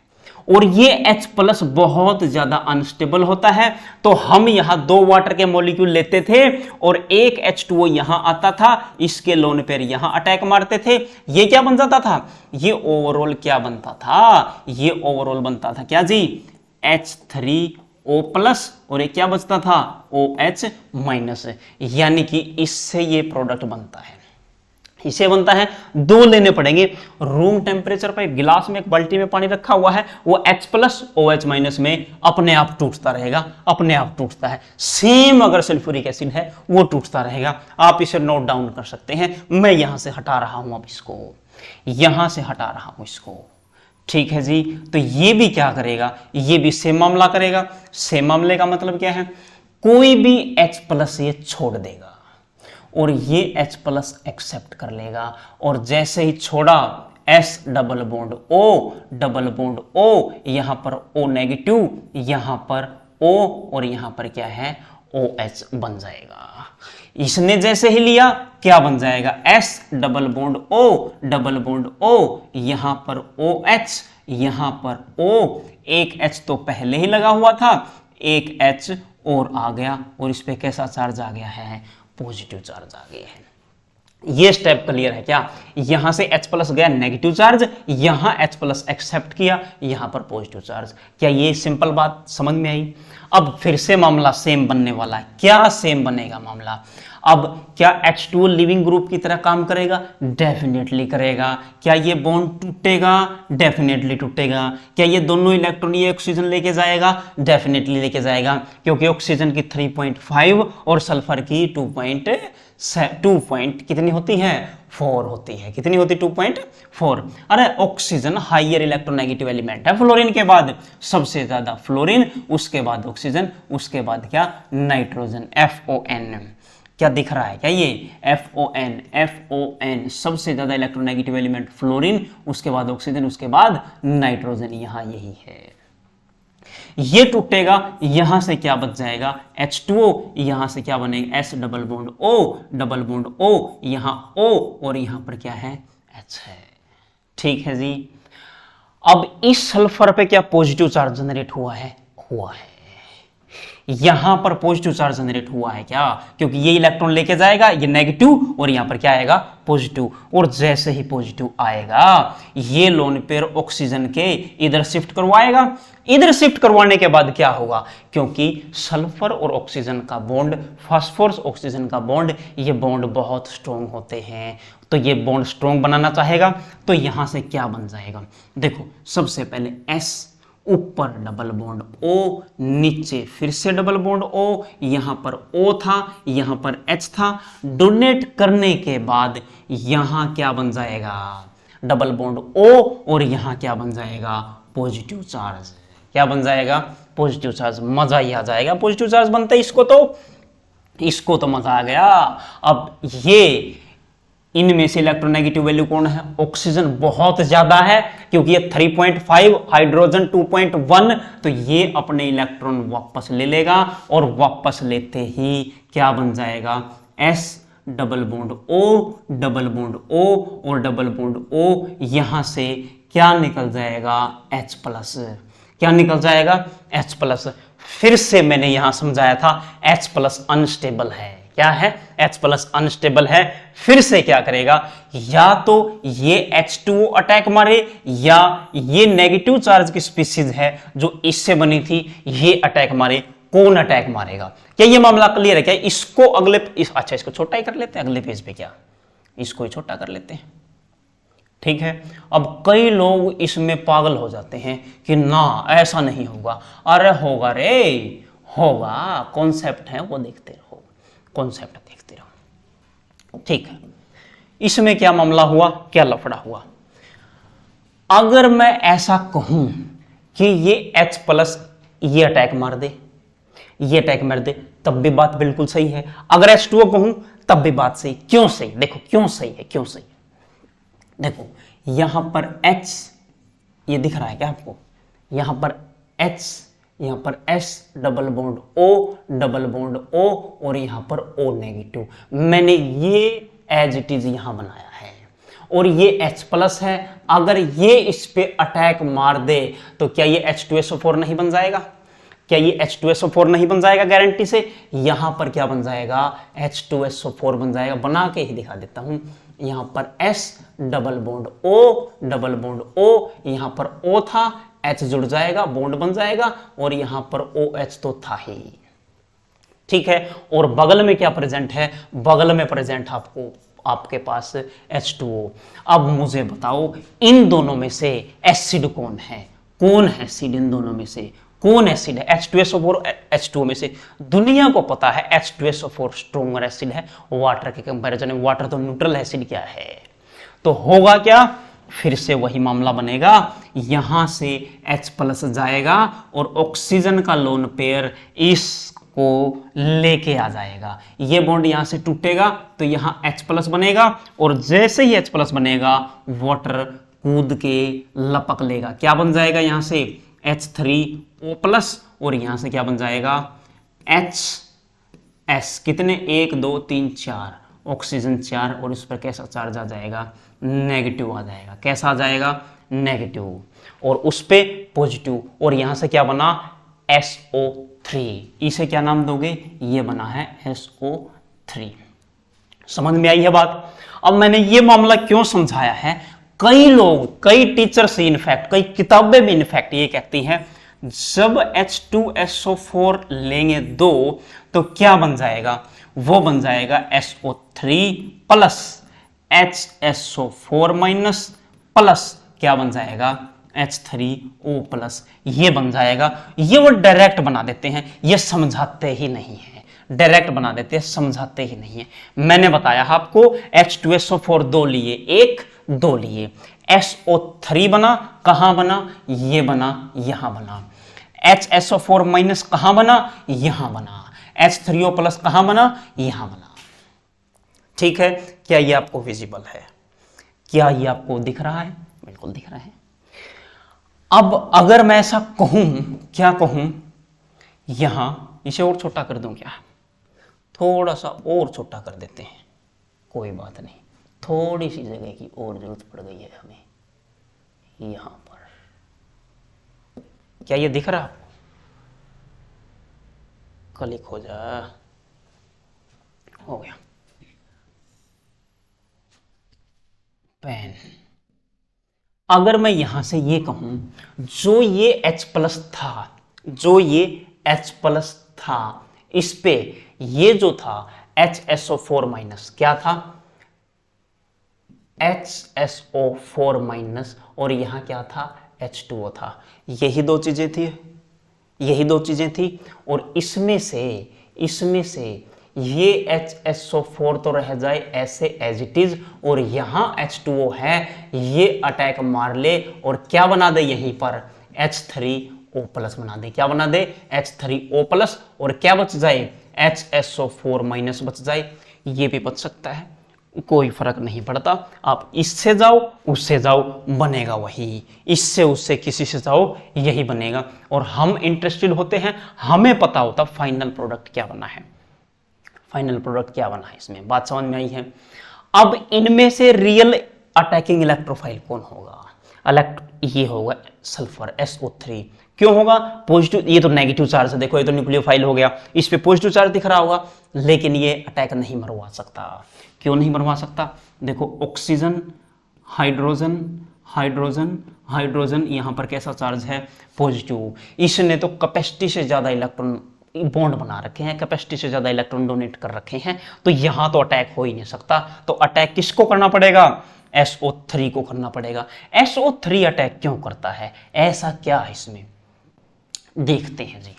और ये H+ बहुत ज्यादा अनस्टेबल होता है, तो हम यहां 2 वाटर के मॉलिक्यूल लेते थे और एक H2O यहां आता था, इसके लोन पेयर यहां अटैक मारते थे। ये क्या बन जाता था, ये ओवरऑल क्या बनता था, ये ओवरऑल बनता था क्या जी H3O+ और ये क्या बचता था OH-, यानी कि इससे ये प्रोडक्ट बनता है, इसे बनता है। 2 लेने पड़ेंगे। रूम टेम्परेचर पर एक गिलास में, एक बाल्टी में पानी रखा हुआ है, वो H+ OH- में अपने आप टूटता रहेगा, अपने आप टूटता है। सेम अगर सल्फ्यूरिक एसिड है वो टूटता रहेगा। आप इसे नोट डाउन कर सकते हैं। मैं यहां से हटा रहा हूं, अब इसको यहां से हटा रहा हूं इसको। ठीक है जी, तो ये भी क्या करेगा, ये भी सेम मामला करेगा। सेम मामले का मतलब क्या है, कोई भी H+ ये छोड़ देगा और ये H+ एक्सेप्ट कर लेगा, और जैसे ही छोड़ा S डबल बॉन्ड O, यहां पर O-, यहां पर O और यहां पर क्या है OH बन जाएगा। इसने जैसे ही लिया क्या बन जाएगा, S डबल बॉन्ड O, यहां पर OH, यहां पर O, एक H तो पहले ही लगा हुआ था, एक H और आ गया, और इस पे कैसा चार्ज आ गया है, पॉजिटिव चार्ज आ गया है। ये स्टेप क्लियर है क्या, यहां से H+ गया नेगेटिव चार्ज, यहां H+ एक्सेप्ट किया, यहां पर पॉजिटिव चार्ज। क्या ये सिंपल बात समझ में आई। अब फिर से मामला सेम बनने वाला है। क्या सेम बनेगा मामला, अब क्या H2O लिविंग ग्रुप की तरह काम करेगा, डेफिनेटली करेगा। क्या ये बॉन्ड टूटेगा, डेफिनेटली टूटेगा। क्या ये दोनों इलेक्ट्रॉन ये ऑक्सीजन लेके जाएगा, डेफिनेटली लेके जाएगा, क्योंकि ऑक्सीजन की 3.5 और सल्फर की 2 कितनी होती है, 4 होती है। कितनी होती, 2.4। अरे ऑक्सीजन हाइयर इलेक्ट्रोनेगेटिव एलिमेंट है फ्लोरीन के बाद, सबसे ज्यादा फ्लोरीन, उसके बाद ऑक्सीजन, उसके बाद क्या नाइट्रोजन, FON। क्या दिख रहा है क्या, ये FON सबसे ज्यादा इलेक्ट्रोनेगेटिव एलिमेंट फ्लोरीन, उसके बाद ऑक्सीजन, उसके बाद नाइट्रोजन, यहां यही है। ये टूटेगा, यहां से क्या बच जाएगा H2O, यहां से क्या बनेगा S डबल बॉन्ड O, यहां O और यहां पर क्या है H है। ठीक है जी। अब इस सल्फर पे क्या पॉजिटिव चार्ज जनरेट हुआ है? हुआ है। यहां पर पॉजिटिव चार्ज जनरेट हुआ है क्या? क्योंकि ये इलेक्ट्रॉन लेके जाएगा, ये नेगेटिव, और यहां पर क्या आएगा? पॉजिटिव। और जैसे ही पॉजिटिव आएगा, ये लोन पेयर ऑक्सीजन के इधर शिफ्ट करवाएगा। इधर शिफ्ट करवाने के बाद क्या होगा? क्योंकि सल्फर और ऑक्सीजन का बॉन्ड, फास्फोरस ऑक्सीजन का बॉन्ड, ये बॉन्ड बहुत स्ट्रॉन्ग होते हैं। तो ये बॉन्ड स्ट्रॉन्ग बनाना चाहेगा, तो यहां से क्या बन जाएगा? देखो, सबसे पहले S, ऊपर डबल बॉन्ड O, नीचे फिर से डबल बॉन्ड O, यहां पर O था, यहां पर H था। डोनेट करने के बाद यहां क्या बन जाएगा? डबल बॉन्ड O, और यहां क्या बन जाएगा? Positive charge. क्या बन जाएगा? Positive charge. मजा ही आ जाएगा पॉजिटिव चार्ज बनता है। इसको तो मजा आ गया। अब ये इनमें से इलेक्ट्रोनेगेटिव वैल्यू कौन है? ऑक्सीजन बहुत ज्यादा है, क्योंकि ये 3.5, हाइड्रोजन 2.1, तो ये अपने इलेक्ट्रॉन वापस ले लेगा, और वापस लेते ही क्या बन जाएगा? S, double bond O, double bond O, और डबल बॉन्ड O, यहां से क्या निकल जाएगा? H+। क्या निकल जाएगा? H+। फिर से मैंने यहां समझाया था H+ अनस्टेबल है। क्या है? H+ अनस्टेबल है। फिर से क्या करेगा? या तो ये H2O अटैक मारे, या ये नेगेटिव चार्ज की स्पीशीज है जो इससे बनी थी, ये अटैक मारे। कौन अटैक मारेगा? क्या ये मामला क्लियर है? क्या इसको अच्छा, इसको छोटा ही कर लेते हैं अगले पेज पे। क्या इसको ही छोटा कर लेते हैं? ठीक है। अब कई लोग इसमें पागल हो जाते हैं कि ना, ऐसा नहीं होगा। अरे होगा रे, होगा। कॉन्सेप्ट है वो देखते रहो, कॉन्सेप्ट देखते रहो। ठीक है। इसमें क्या मामला हुआ, क्या लफड़ा हुआ? अगर मैं ऐसा कहूं कि ये H+ ये अटैक मार दे, ये अटैक मार दे, तब भी बात बिल्कुल सही है। अगर H2O कहूं तब भी बात सही। क्यों सही? देखो क्यों सही है, क्यों सही है। देखो, यहां पर H, ये दिख रहा है क्या आपको? यहां पर H, यहां पर S, double bond O, double bond O, और यहां पर O नेगेटिव। मैंने ये एज इट इज यहां बनाया है, और ये H+ है। अगर ये इस पे अटैक मार दे, तो क्या ये H2SO4 नहीं बन जाएगा? क्या ये H2SO4 नहीं बन जाएगा? गारंटी से यहां पर क्या बन जाएगा? H2SO4 बन जाएगा। बना के ही दिखा देता हूं। यहां पर S, double bond O, double bond O, यहां पर O था, H जुड़ जाएगा, बॉन्ड बन जाएगा, और यहां पर OH तो था ही। ठीक है। और बगल में क्या प्रेजेंट है? बगल में प्रेजेंट आपके पास H2O। अब मुझे बताओ, इन दोनों में से एसिड कौन है? कौन है एसिड इन दोनों में से? कौन एसिड है? H2SO4, H2O में से दुनिया को पता है H2SO4 स्ट्रोंगर एसिड है वाटर के कंपैरिजन में। वाटर तो न्यूट्रल एसिड क्या है? तो होगा क्या? फिर से वही मामला बनेगा। यहां से H+ जाएगा, और ऑक्सीजन का लोन पेयर इसको लेके आ जाएगा। ये बॉन्ड यहां से टूटेगा, तो यहां H+ बनेगा, और जैसे ही H+ बनेगा, वाटर कूद के लपक लेगा। क्या बन जाएगा? यहां से H3O+, और यहां से क्या बन जाएगा? HS। कितने? 1 2 3 4, ऑक्सीजन 4, और इस पर कैसा चार्ज आ जाएगा? नेगेटिव आ जाएगा। कैसा आ जाएगा? नेगेटिव। और उस पे पॉजिटिव। और यहां से क्या बना? SO3। इसे क्या नाम दोगे? ये बना है SO3। समझ में आई है बात? अब मैंने ये मामला क्यों समझाया है? कई लोग, कई टीचर्स इनफैक्ट, कई किताबें भी इनफैक्ट ये कहती हैं, जब H2SO4 लेंगे 2, तो क्या बन जाएगा? वो बन जाएगा SO3 plus HSO4 minus plus क्या बन जाएगा? H3O+। ये बन जाएगा। ये वो डायरेक्ट बना देते हैं, ये समझाते ही नहीं है। डायरेक्ट बना देते हैं, समझाते ही नहीं है। मैंने बताया आपको, H2SO4 2 लिए, 1 2 लिए, SO3 बना, कहां बना? ये बना, यहां बना। HSO4 माइनस कहां बना? यहां बना। H3O+ कहां बना? यहां बना। ठीक है। क्या ये आपको विजिबल है? क्या ये आपको दिख रहा है? बिल्कुल दिख रहा है। अब अगर मैं ऐसा कहूं, क्या कहूं? यहां इसे और छोटा कर दूं क्या? थोड़ा सा और छोटा कर देते हैं, कोई बात नहीं। थोड़ी सी जगह की और जरूरत पड़ गई है हमें। यहां पर। क्या ये दिख रहा आपको? क्लिक हो जा, हो गया। पेन, अगर मैं यहां से ये कहूं जो ये H प्लस था, जो ये H प्लस था, इस पे ये जो था HSO4 माइनस, क्या था? HSO4 माइनस, और यहां क्या था? H2O था। यही दो चीजें थी, यही दो चीजें थी। और इसमें से ये HSO4 तो रह जाए ऐसे एज इट इज, और यहां H2O है, ये अटैक मार ले और क्या बना दे यहीं पर? H3O प्लस बना दे। क्या बना दे? H3O प्लस, और क्या बच जाए? HSO4 माइनस बच जाए। ये भी बच सकता है, कोई फर्क नहीं पड़ता। आप इससे जाओ उससे जाओ, बनेगा वही। इससे उससे किसी से जाओ, यही बनेगा। और हम इंटरेस्टेड होते हैं, हमें पता होता फाइनल प्रोडक्ट क्या बना है, फाइनल प्रोडक्ट क्या बना है। इसमें बात समझ में आई है? अब इनमें से रियल अटैकिंग इलेक्ट्रोफाइल कौन होगा? ये होगा सल्फर, SO3। क्यों होगा? पॉजिटिव, ये तो नेगेटिव चार्ज है, देखो ये तो न्यूक्लियोफाइल हो गया, इस पे पॉजिटिव चार्ज दिख रहा होगा, लेकिन ये अटैक नहीं मरवा सकता। क्यों नहीं मरवा सकता? देखो ऑक्सीजन, हाइड्रोजन, हाइड्रोजन, हाइड्रोजन, यहां पर कैसा चार्ज है? पॉजिटिव। इसने तो कैपेसिटी से ज्यादा इलेक्ट्रॉन बॉन्ड बना रखे हैं, कैपेसिटी से ज्यादा इलेक्ट्रॉन डोनेट कर रखे हैं, तो यहां तो अटैक हो ही नहीं सकता। तो अटैक किसको करना पड़ेगा? SO3 को करना पड़ेगा। SO3 अटैक क्यों करता है? ऐसा क्या है इसमें, देखते हैं जी।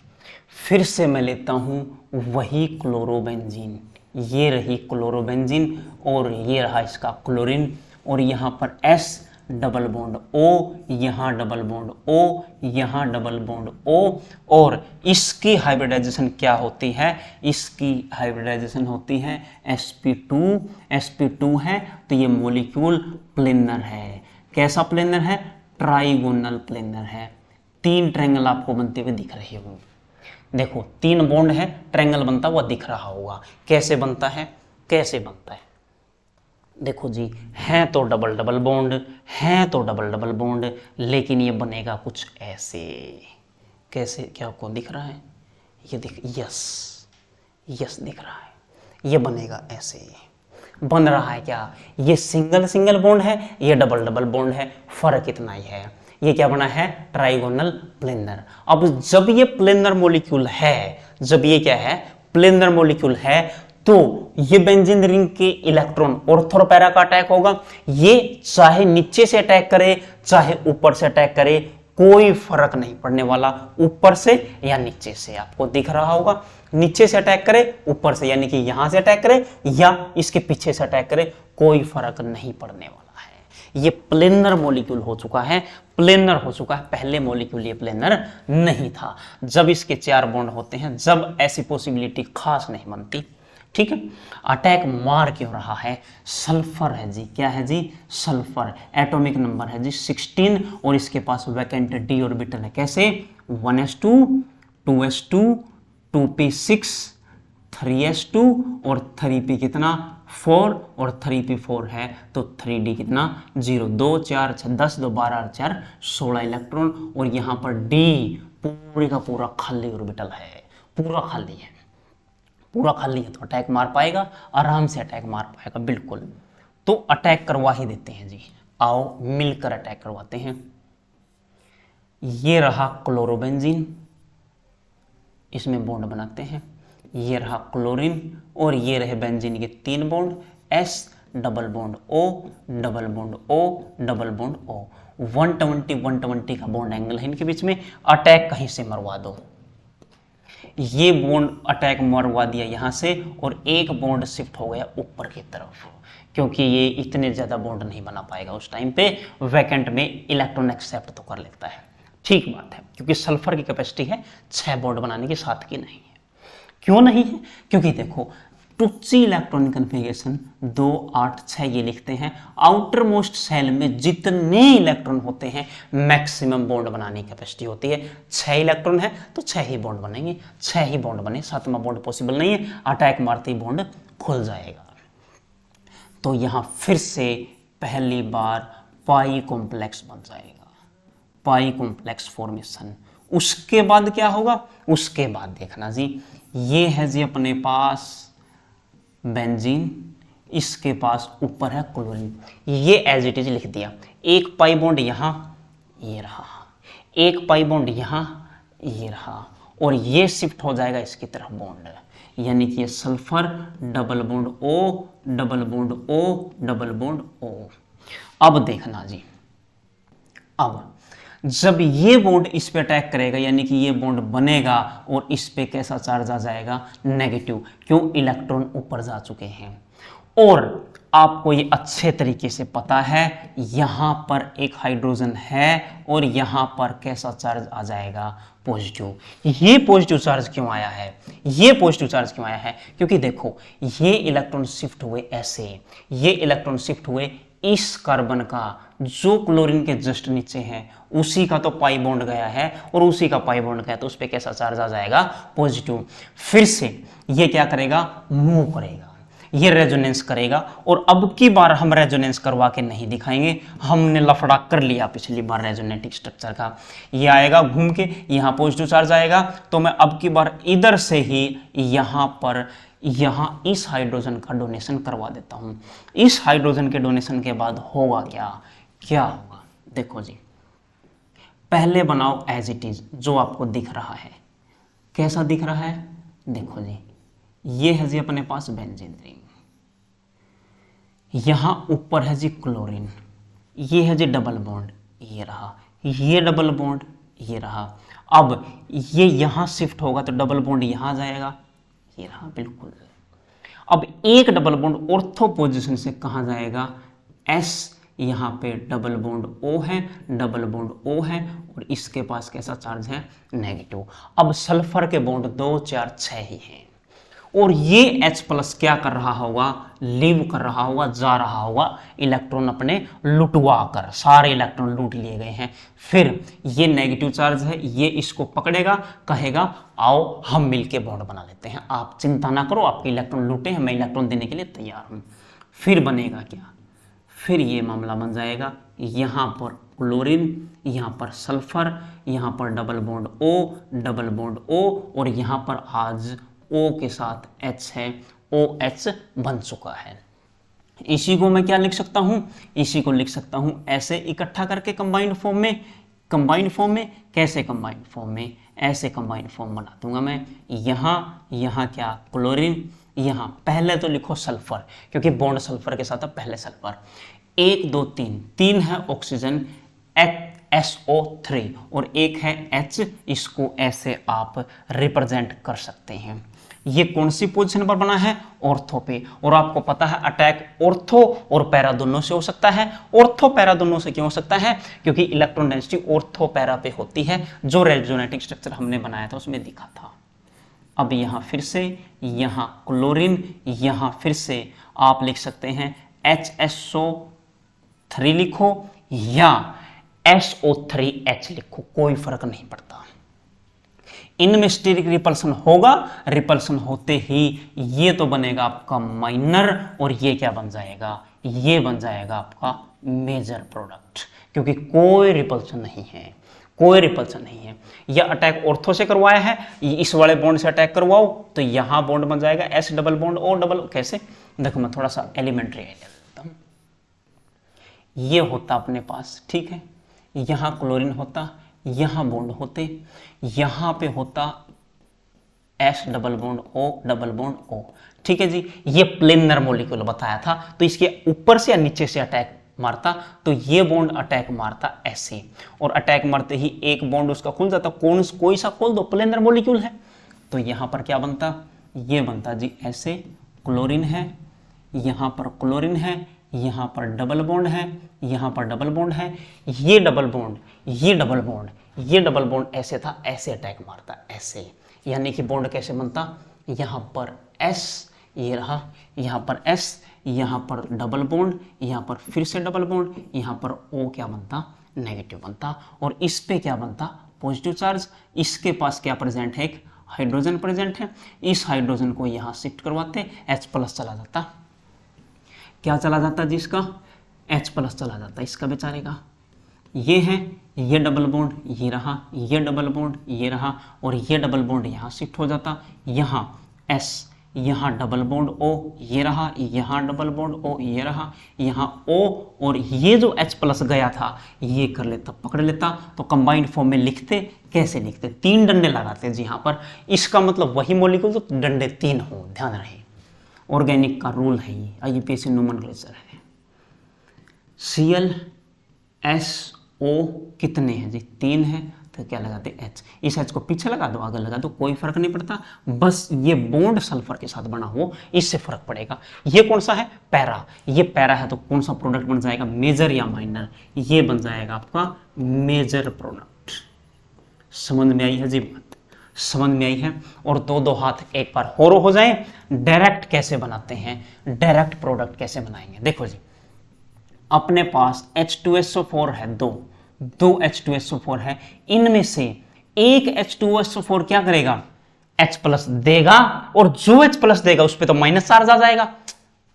फिर से मैं लेता हूं वही क्लोरोबेंजीन, ये रही क्लोरोबेंजीन, और ये रहा इसका क्लोरीन, और यहां पर S डबल बॉन्ड O, यहां डबल बॉन्ड O, यहां डबल बॉन्ड O, और इसकी हाइब्रिडाइजेशन क्या होती है? इसकी हाइब्रिडाइजेशन होती है sp2, sp2 है, तो ये मॉलिक्यूल प्लेनर है। कैसा प्लेनर है? ट्राइगोनल प्लेनर है। 3 ट्रायंगल आपको बनते हुए दिख रहे होंगे। देखो 3 बॉन्ड है, ट्रायंगल बनता हुआ दिख रहा होगा। कैसे बनता है? कैसे बनता है? देखो जी, है तो डबल डबल बॉन्ड, है तो डबल डबल बॉन्ड, लेकिन ये बनेगा कुछ ऐसे। कैसे? क्या आपको दिख रहा है? ये दिख, यस यस दिख रहा है। ये बनेगा ऐसे। बन रहा है क्या? ये सिंगल सिंगल बॉन्ड है, ये डबल डबल बॉन्ड है, फर्क इतना ही है। ये क्या बना है? Trigonal planar. अब जब ये प्लेनर मॉलिक्यूल है, जब ये क्या है? प्लेनर मॉलिक्यूल है, तो ये बेंजीन रिंग के इलेक्ट्रॉन ऑर्थो पैरा का अटैक होगा। ये चाहे नीचे से अटैक करे चाहे ऊपर से अटैक करे, कोई फर्क नहीं पड़ने वाला, ऊपर से या नीचे से। आपको दिख रहा होगा, नीचे से अटैक करे, ऊपर से यानी कि यहां से अटैक करे या इसके पीछे से अटैक करे, कोई फर्क नहीं पड़ने वाला है। ये प्लेनर मॉलिक्यूल हो चुका है, प्लेनर हो चुका है। पहले मॉलिक्यूल ये प्लेनर नहीं था। जब इसके 4 बॉन्ड होते हैं, जब ऐसी पॉसिबिलिटी खास नहीं बनती। ठीक है, अटैक मार क्यों रहा है? सल्फर है जी। क्या है जी? सल्फर। एटॉमिक नंबर है जी 16, और इसके पास वैकेंट d ऑर्बिटल है। कैसे? 1s2, 2s2, 2p6, 3s2, और 3p कितना? 4, और 3p4 है, तो 3d कितना? 0। 2 4 6 10, 2 12 4 16 इलेक्ट्रॉन, और यहां पर d पूरे का पूरा खाली ऑर्बिटल है, पूरा खाली है, पूरा खाली है। तो अटैक मार पाएगा, आराम से अटैक मार पाएगा, बिल्कुल। तो अटैक करवा ही देते हैं जी। आओ मिलकर अटैक करवाते हैं। ये रहा क्लोरोबेंजीन, इसमें बॉन्ड बनाते हैं। ये रहा क्लोरीन, और ये रहे बेंजीन के 3 bond, S double bond O, double bond O, double bond O। 120 का बॉन्ड एंगल है इनके बीच में। अटैक कहीं से मरवा दो, ये बॉन्ड अटैक मरवा दिया यहां से, और एक बॉन्ड शिफ्ट हो गया ऊपर की तरफ, क्योंकि ये इतने ज्यादा बॉन्ड नहीं बना पाएगा उस टाइम पे। वैकेंट में इलेक्ट्रॉन एक्सेप्ट तो कर लेता है, ठीक बात है, क्योंकि सल्फर की कैपेसिटी है 6 बॉन्ड बनाने की, 7 की नहीं है। क्यों नहीं है? क्योंकि देखो टुच्ची इलेक्ट्रॉनिक कन्फिगरेशन 2 8 6 ये लिखते हैं। आउटर मोस्ट सेल में जितने इलेक्ट्रॉन होते हैं मैक्सिमम बॉन्ड बनाने की कैपेसिटी होती है। 6 इलेक्ट्रॉन है तो 6 ही बॉन्ड बनेंगे, 6 ही बॉन्ड बने, 7वां बॉन्ड पॉसिबल नहीं है। अटैक मारते ही बॉन्ड खुल जाएगा। तो यहां फिर से पहली बार पाई कॉम्प्लेक्स बन जाएगा। पाई कॉम्प्लेक्स फॉर्मेशन। उसके बाद क्या होगा, उसके बाद देखना जी, ये है जी अपने पास बेंजीन, इसके पास ऊपर है क्लोरीन, ये एज इट इज लिख दिया। एक पाई बॉन्ड यहां, ये रहा, एक पाई बॉन्ड यहां, ये रहा, और ये शिफ्ट हो जाएगा इसकी तरफ बॉन्ड, यानी कि ये sulphur double bond O, double bond O, double bond O। अब देखना जी, अब जब ये बॉन्ड इस पे अटैक करेगा, यानी कि ये बॉन्ड बनेगा और इस पे कैसा चार्ज आ जाएगा, नेगेटिव। क्यों, इलेक्ट्रॉन ऊपर जा चुके हैं। और आपको ये अच्छे तरीके से पता है, यहां पर एक हाइड्रोजन है और यहां पर कैसा चार्ज आ जाएगा, पॉजिटिव। ये पॉजिटिव चार्ज क्यों आया है, ये पॉजिटिव चार्ज क्यों आया है, क्योंकि देखो ये इलेक्ट्रॉन शिफ्ट हुए ऐसे, ये इलेक्ट्रॉन शिफ्ट हुए इस कार्बन का जो क्लोरीन के जस्ट नीचे है, उसी का तो पाई बॉन्ड गया है और उसी का पाई बॉन्ड गया, तो उस पर कैसा चार्ज आ जाएगा, पॉजिटिव। फिर से ये क्या करेगा, मूव करेगा, ये रेजोनेंस करेगा। और अब की बार हम रेजोनेंस करवा के नहीं दिखाएंगे, हमने लफड़ा कर लिया पिछली बार रेजोनेटिक स्ट्रक्चर का। ये आएगा घूम के, यहाँ पॉजिटिव चार्ज आएगा, तो मैं अब की बार इधर से ही यहाँ पर यहां इस हाइड्रोजन का डोनेशन करवा देता हूं। इस हाइड्रोजन के डोनेशन के बाद होगा क्या, क्या होगा, देखो जी, पहले बनाओ एज इट इज जो आपको दिख रहा है। कैसा दिख रहा है, देखो जी, ये है जी अपने पास बेंजीन रिंग, यहां ऊपर है जी क्लोरीन, ये है जी डबल बॉन्ड, ये रहा, ये डबल बॉन्ड, ये रहा। अब ये यहां शिफ्ट होगा तो डबल बॉन्ड यहां जाएगा, ये रहा, बिल्कुल। अब एक डबल बॉन्ड ऑर्थो पोजीशन से कहां जाएगा, S, यहां पे डबल बॉन्ड O है, डबल बॉन्ड O है, और इसके पास कैसा चार्ज है, नेगेटिव। अब सल्फर के बॉन्ड 2, 4, 6 ही हैं, और ये H+ क्या कर रहा होगा, लीव कर रहा होगा, जा रहा होगा, इलेक्ट्रॉन अपने लुटवा कर, सारे इलेक्ट्रॉन लूट लिए गए हैं। फिर ये नेगेटिव चार्ज है, ये इसको पकड़ेगा, कहेगा आओ हम मिलके बॉन्ड बना लेते हैं, आप चिंता ना करो, आपके इलेक्ट्रॉन लूटे हैं, मैं इलेक्ट्रॉन देने के लिए तैयार हूं। फिर बनेगा क्या, फिर ये मामला बन जाएगा, यहां पर क्लोरीन, यहां पर सल्फर, यहां पर double bond O, double bond O, और यहां पर आज O के साथ H है, OH बन चुका है। इसी को मैं क्या लिख सकता हूं, इसी को लिख सकता हूं ऐसे इकट्ठा करके कंबाइंड फॉर्म में। कंबाइंड फॉर्म में कैसे, कंबाइंड फॉर्म में ऐसे कंबाइंड फॉर्म बना दूंगा मैं। यहां क्या, क्लोरीन, यहां पहले तो लिखो सल्फर, क्योंकि बॉन्ड सल्फर के साथ है, पहले सल्फर, 1 2 3, 3 है ऑक्सीजन SO3 और एक है H, इसको ऐसे आप रिप्रेजेंट कर सकते हैं। ये कौन सी पोजीशन पर बना है, ऑर्थो पे, और आपको पता है अटैक ऑर्थो और पैरा दोनों से हो सकता है। ऑर्थो पैरा दोनों से क्यों हो सकता है, क्योंकि इलेक्ट्रॉन डेंसिटी ऑर्थो पैरा पे होती है, जो रेजोनेटिक स्ट्रक्चर हमने बनाया था उसमें दिखा था। अब यहां फिर से, यहां क्लोरीन, यहां फिर से आप लिख सकते हैं HSO3 लिखो या SO3H लिखो, कोई फर्क नहीं पड़ता। इनमें स्टीरिक रिपल्सन होगा, रिपल्सन होते ही ये तो बनेगा आपका माइनर, और ये क्या बन जाएगा, ये बन जाएगा आपका मेजर प्रोडक्ट, क्योंकि कोई रिपल्सन नहीं है, कोई रिपल्सन नहीं है। यह अटैक ऑर्थो से करवाया है, इस वाले बॉन्ड से अटैक करवाओ तो यहां बॉन्ड बन जाएगा S double bond O double, कैसे, देखो मैं थोड़ा सा एलिमेंट्री आइडिया देता हूं। ये होता अपने पास, ठीक है, यहां क्लोरीन होता, यहां बॉन्ड होते, यहां पे होता S double bond O double bond O, ठीक है जी। ये प्लेनर मॉलिक्यूल बताया था, तो इसके ऊपर से या नीचे से अटैक मारता, तो ये बॉन्ड अटैक मारता ऐसे, और अटैक मारते ही एक बॉन्ड उसका खुल जाता, कोई सा खोल दो, प्लेनर मॉलिक्यूल है, तो यहां पर क्या बनता, ये बनता जी ऐसे, क्लोरीन है, यहां पर क्लोरीन है, यहां पर डबल बॉन्ड है, यहां पर डबल बॉन्ड है, ये डबल बॉन्ड, ये डबल बॉन्ड, ये डबल बॉन्ड ऐसे था, ऐसे अटैक मारता ऐसे, यानी कि बॉन्ड कैसे बनता, यहां पर S, ये रहा, यहां पर S, यहां पर डबल बॉन्ड, यहां पर फिर से डबल बॉन्ड, यहां पर O क्या बनता, नेगेटिव बनता, और इस पे क्या बनता, पॉजिटिव चार्ज। इसके पास क्या प्रेजेंट है, एक हाइड्रोजन प्रेजेंट है, इस हाइड्रोजन को यहां शिफ्ट करवाते, H+ चला जाता, क्या चला जाता जिसका, H+ चला जाता इसका बेचारे का, ये है, ये डबल बॉन्ड ये रहा, ये डबल बॉन्ड ये रहा, और ये डबल बॉन्ड यहाँ शिफ्ट हो जाता, यहाँ S, यहाँ डबल बॉन्ड O ये रहा, यहाँ डबल बॉन्ड O ये रहा, यहाँ O, और ये जो H प्लस गया था ये कर लेता, पकड़ लेता। तो कंबाइंड फॉर्म में लिखते, कैसे लिखते, 3 डंडे लगाते जी यहाँ पर। इसका मतलब वही मॉलिक्यूल जो डंडे 3 हो, ध्यान रहे, ऑर्गेनिक का रूल है ये, IUPAC नोमेनक्लेचर है। ClSO कितने हैं जी, 3 है, तो क्या लगाते H, इस H को पीछे लगा दो, आगे लगा दो, कोई फर्क नहीं पड़ता, बस ये बॉन्ड सल्फर के साथ बना हो इससे फर्क पड़ेगा। ये कौन सा है, पैरा, ये पैरा है, तो कौन सा प्रोडक्ट बन जाएगा, मेजर या माइनर, ये बन जाएगा आपका मेजर प्रोडक्ट। समझ में आई है जी बात, समझ में आई है। और दो हाथ एक बार होरो हो जाए, डायरेक्ट कैसे बनाते हैं, डायरेक्ट प्रोडक्ट कैसे बनाएंगे, देखो जी, अपने पास H2SO4 है, दो H2SO4 है, इनमें से एक H2SO4 क्या करेगा, H प्लस देगा, और जो H प्लस देगा उस पर तो माइनस चार्ज आ जाएगा।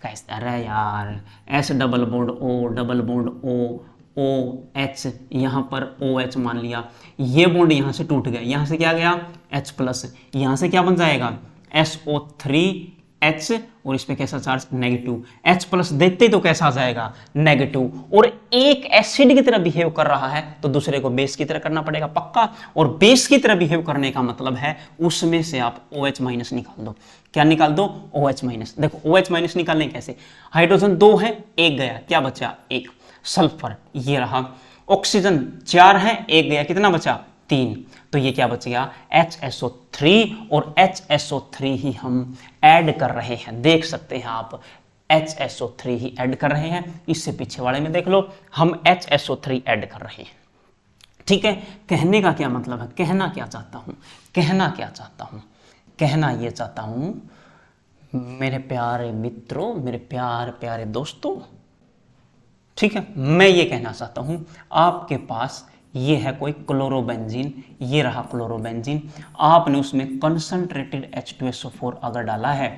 कैसे, अरे यार, S double bond O double bond O OH, यहाँ पर OH मान लिया, ये बॉन्ड यहाँ से टूट गया, यहाँ से क्या गया H प्लस, यहाँ से क्या बन जाएगा SO3H, और इस पे कैसा चार्ज, नेगेटिव, H प्लस देते ही तो कैसा आ जाएगा, नेगेटिव, और एक एसिड की तरह बिहेव कर रहा है तो दूसरे को बेस की तरह करना पड़ेगा पक्का। और बेस की तरह बिहेव करने का मतलब है उसमें से आप OH माइनस निकाल दो, क्या निकाल दो, OH माइनस। देखो OH माइनस निकालने कैसे, हाइड्रोजन 2 है, एक गया, क्या बचा, 1, सल्फर ये रहा, ऑक्सीजन 4 है, एक गया, कितना बचा, 3, तो ये क्या बच गया, HSO3, और HSO3 ही हम ऐड कर रहे हैं, देख सकते हैं आप, HSO3 ही ऐड कर रहे हैं, इससे पीछे वाले में देख लो, हम HSO3 ऐड कर रहे हैं, ठीक है। कहने का क्या मतलब है, कहना क्या चाहता हूं, कहना क्या चाहता हूं, कहना ये चाहता हूं मेरे प्यारे मित्रों, मेरे प्यारे दोस्तों, ठीक है, मैं ये कहना चाहता हूं, आपके पास ये है कोई क्लोरोबेंजीन, ये रहा क्लोरोबेंजीन, आपने उसमें कंसंट्रेटेड H2SO4 अगर डाला है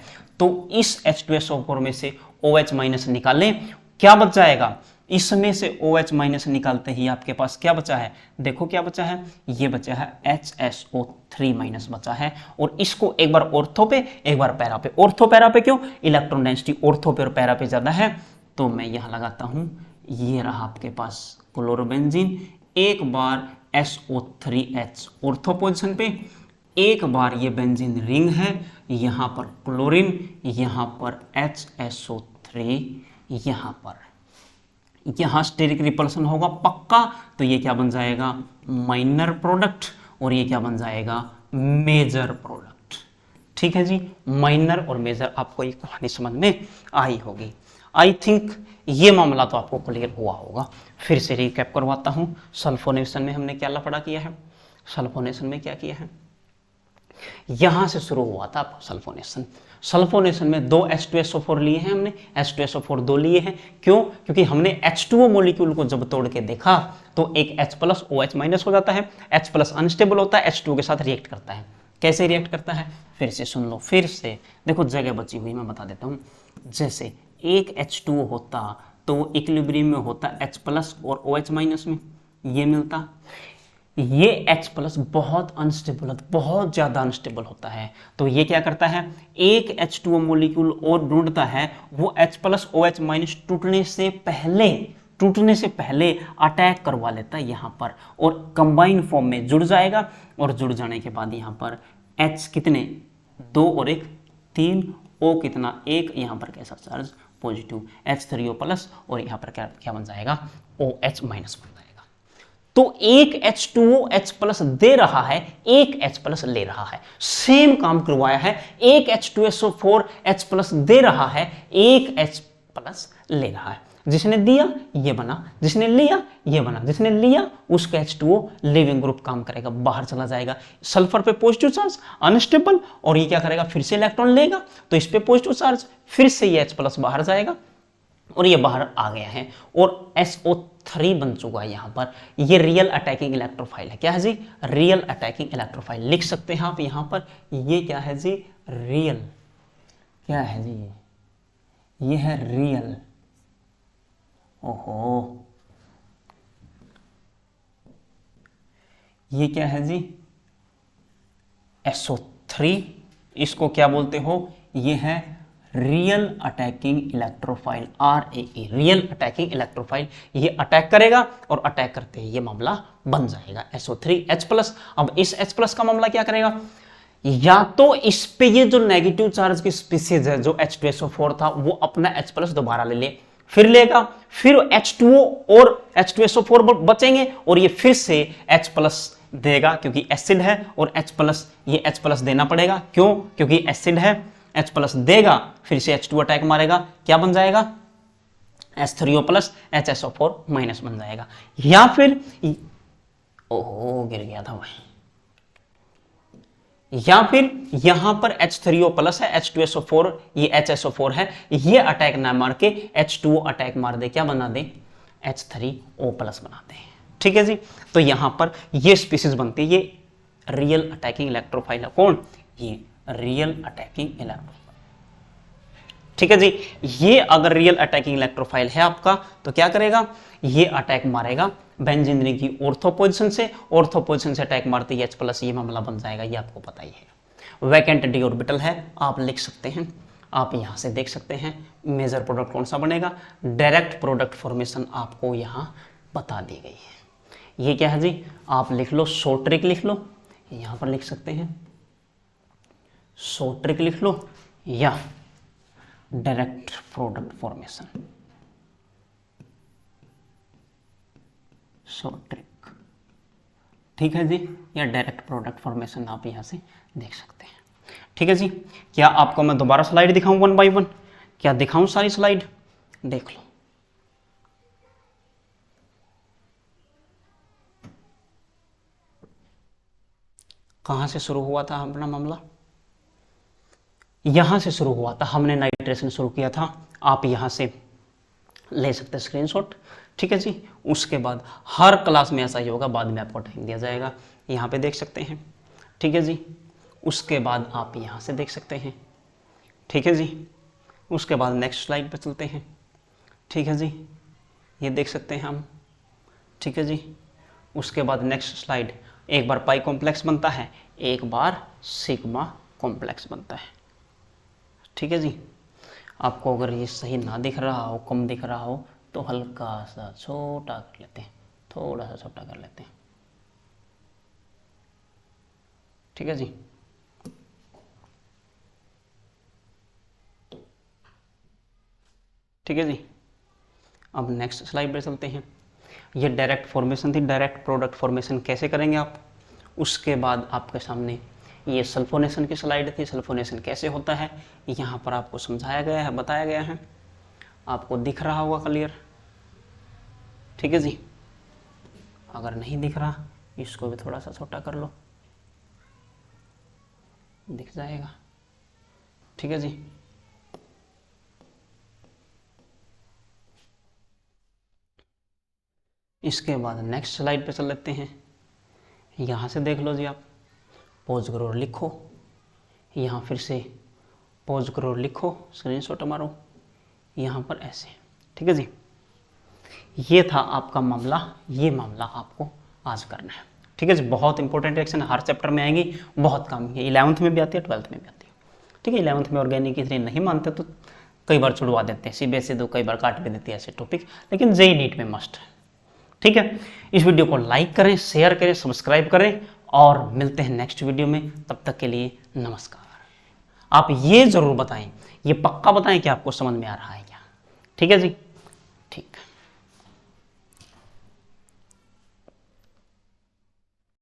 तो इस H2SO4 में से OH माइनस निकालें, क्या बच जाएगा, इसमें से OH माइनस निकालते ही आपके पास क्या बचा है, देखो क्या बचा है, ये बचा है HSO3 माइनस बचा है, और इसको एक बार ऑर्थो पे एक बार पैरा पे, ऑर्थो पैरा पे क्यों, इलेक्ट्रॉन डेंसिटी ऑर्थो पे और पैरा पे ज्यादा है, तो मैं यहां लगाता हूं, ये रहा आपके पास क्लोरोबेंजीन, एक बार SO3H ऑर्थो पोजीशन पे, एक बार ये बेंजीन रिंग है, यहां पर क्लोरीन, यहां पर HSO3, यहां स्टेरिक रिपल्सन होगा पक्का, तो ये क्या बन जाएगा, माइनर प्रोडक्ट, और ये क्या बन जाएगा, मेजर प्रोडक्ट, ठीक है जी। माइनर और मेजर, आपको ये कहानी समझ में आई होगी, आई थिंक ये मामला तो आपको क्लियर हुआ होगा। फिर से रिकैप करवाता हूं, सल्फोनेशन में हमने क्या लफड़ा किया है, सल्फोनेशन में क्या किया है, यहां से शुरू हुआ था आपको सल्फोनेशन, सल्फोनेशन में 2 H2SO4 लिए हैं हमने, H2SO4 2 लिए हैं, क्यों, क्योंकि हमने H2O मॉलिक्यूल को जब तोड़ के देखा तो एक H प्लस OH माइनस हो जाता है, H प्लस अनस्टेबल होता है, H2O के साथ रिएक्ट करता है, कैसे रिएक्ट करता है, फिर से सुन लो, फिर से देखो, जगह बची हुई मैं बता देता हूं, जैसे एक H2O होता तो इक्विलिब्रियम में होता H प्लस और OH माइनस में, ये मिलता, ये H प्लस बहुत अनस्टेबल, बहुत ज्यादा अनस्टेबल होता है, तो ये क्या करता है, एक H2O मॉलिक्यूल और ढूंढता है, वो H प्लस OH माइनस टूटने से पहले अटैक करवा लेता है यहाँ पर, और कंबाइन फॉर्म में जुड़ जाएगा, और जुड़ जाने के बाद यहाँ पर H कितने, 2 और 1 3, O कितना 1, यहाँ पर कैसा चार्ज, पॉजिटिव, H3O प्लस, और यहाँ पर क्या बन जाएगा, OH माइनस बन जाएगा। तो एक H2O H प्लस दे रहा है, एक H प्लस ले रहा है, सेम काम करवाया है, एक H2SO4 H प्लस दे रहा है, एक H प्लस ले रहा है, जिसने दिया ये बना, जिसने लिया ये बना, जिसने लिया उसका H2O लिविंग ग्रुप काम करेगा, बाहर चला जाएगा, सल्फर पे पॉजिटिव चार्ज अनस्टेबल, और ये क्या करेगा, फिर से इलेक्ट्रॉन लेगा तो इस पे पॉजिटिव चार्ज, फिर से ये H प्लस बाहर जाएगा, और ये बाहर आ गया है, और SO3 बन चुका है यहाँ पर, ये रियल अटैकिंग इलेक्ट्रोफाइल है, क्या है जी, रियल अटैकिंग इलेक्ट्रोफाइल, लिख सकते हैं आप यहाँ पर, ये क्या है जी, रियल, क्या है जी, ये है रियल, ओहो, ये क्या है जी, SO3, इसको क्या बोलते हो, ये है real attacking electrophile, RAE, real attacking electrophile. ये अटैक करेगा और अटैक करते ही ये मामला बन जाएगा SO3H+। अब इस H+ का मामला क्या करेगा, या तो इस पे ये जो नेगेटिव चार्ज की स्पीसीज है जो H2SO4 था वो अपना H+ दोबारा ले ले, फिर लेगा, फिर H2O और H2SO4 बचेंगे और ये फिर से H+ देगा क्योंकि एसिड है, और H+ ये H+ देना पड़ेगा, क्यों, क्योंकि एसिड है, H+ देगा, फिर से H2 अटैक मारेगा, क्या बन जाएगा, H3O+ HSO4- बन जाएगा। या फिर ओहो गिर गया था भाई, या फिर यहां पर H3O+ है, H2SO4 ये HSO4 है, ये अटैक ना मार के H2O अटैक मार दे, क्या बना दे, H3O+ बना दे। ठीक है जी, तो यहां पर ये स्पीसीज बनती है, ये रियल अटैकिंग इलेक्ट्रोफाइल है, कौन, ये रियल अटैकिंग इलेक्ट्रोफाइल। ठीक है जी, ये अगर रियल अटैकिंग इलेक्ट्रोफाइल है आपका तो क्या करेगा, ये अटैक मारेगा बेंजीन रिंग की ऑर्थो पोजीशन से, ऑर्थो पोजीशन से अटैक मारते ही H+ ये मामला बन जाएगा, ये आपको पता ही है। वैकेंट डी ऑर्बिटल है, आप लिख सकते हैं, आप यहां से देख सकते हैं मेजर प्रोडक्ट कौन सा बनेगा, डायरेक्ट प्रोडक्ट फॉर्मेशन आपको यहां बता दी गई है। ये क्या है जी, आप लिख लो, शॉर्ट ट्रिक लिख लो, यहां पर लिख सकते हैं शॉर्ट ट्रिक लिख लो, या direct product formation, short trick. ठीक है जी, या डायरेक्ट प्रोडक्ट फॉर्मेशन आप यहां से देख सकते हैं। ठीक है जी, क्या आपको मैं दोबारा स्लाइड दिखाऊं 1 बाय 1, क्या दिखाऊं सारी स्लाइड, देख लो। कहां से शुरू हुआ था अपना मामला, यहां से शुरू हुआ था, हमने नाइट्रेशन शुरू किया था, आप यहां से ले सकते हैं स्क्रीनशॉट। ठीक है जी, उसके बाद हर क्लास में ऐसा ही होगा, बाद में आपको टाइम दिया जाएगा, यहाँ पे देख सकते हैं। ठीक है जी, उसके बाद आप यहाँ से देख सकते हैं। ठीक है जी, उसके बाद नेक्स्ट स्लाइड पे चलते हैं। ठीक है जी, ये देख सकते हैं हम। ठीक है जी, उसके बाद नेक्स्ट स्लाइड, एक बार पाई कॉम्प्लेक्स बनता है, एक बार सिग्मा कॉम्प्लेक्स बनता है। ठीक है जी, आपको अगर ये सही ना दिख रहा हो, कम दिख रहा हो, तो हल्का सा छोटा कर लेते हैं, थोड़ा सा छोटा कर लेते हैं। ठीक है जी, ठीक है जी, अब नेक्स्ट स्लाइड पे चलते हैं। ये डायरेक्ट फॉर्मेशन थी, डायरेक्ट प्रोडक्ट फॉर्मेशन कैसे करेंगे आप, उसके बाद आपके सामने ये सल्फोनेशन की स्लाइड थी, सल्फोनेशन कैसे होता है यहाँ पर आपको समझाया गया है, बताया गया है, आपको दिख रहा होगा क्लियर। ठीक है जी, अगर नहीं दिख रहा इसको भी थोड़ा सा छोटा कर लो, दिख जाएगा। ठीक है जी, इसके बाद नेक्स्ट स्लाइड पे चल लेते हैं। यहाँ से देख लो जी, आप पॉज करो और लिखो, यहाँ फिर से पॉज करो और लिखो, स्क्रीनशॉट मारो यहाँ पर ऐसे। ठीक है जी, ये था आपका मामला, ये मामला आपको आज करना है। ठीक है जी, बहुत इंपॉर्टेंट रिएक्शन हर चैप्टर में आएंगी, बहुत काम की, 11th में भी आती है, 12th में भी आती है। ठीक है, 11th में ऑर्गेनिक इसलिए नहीं मानते तो कई बार छुड़वा देते हैं, CBSE तो कई बार काट भी देती है ऐसे टॉपिक, लेकिन JEE नीट में मस्ट है। ठीक है, इस वीडियो को लाइक करें, शेयर करें, सब्सक्राइब करें, और मिलते हैं नेक्स्ट वीडियो में। तब तक के लिए नमस्कार। आप ये जरूर बताएं, ये पक्का बताएं कि आपको समझ में आ रहा है क्या। ठीक है जी, ठीक।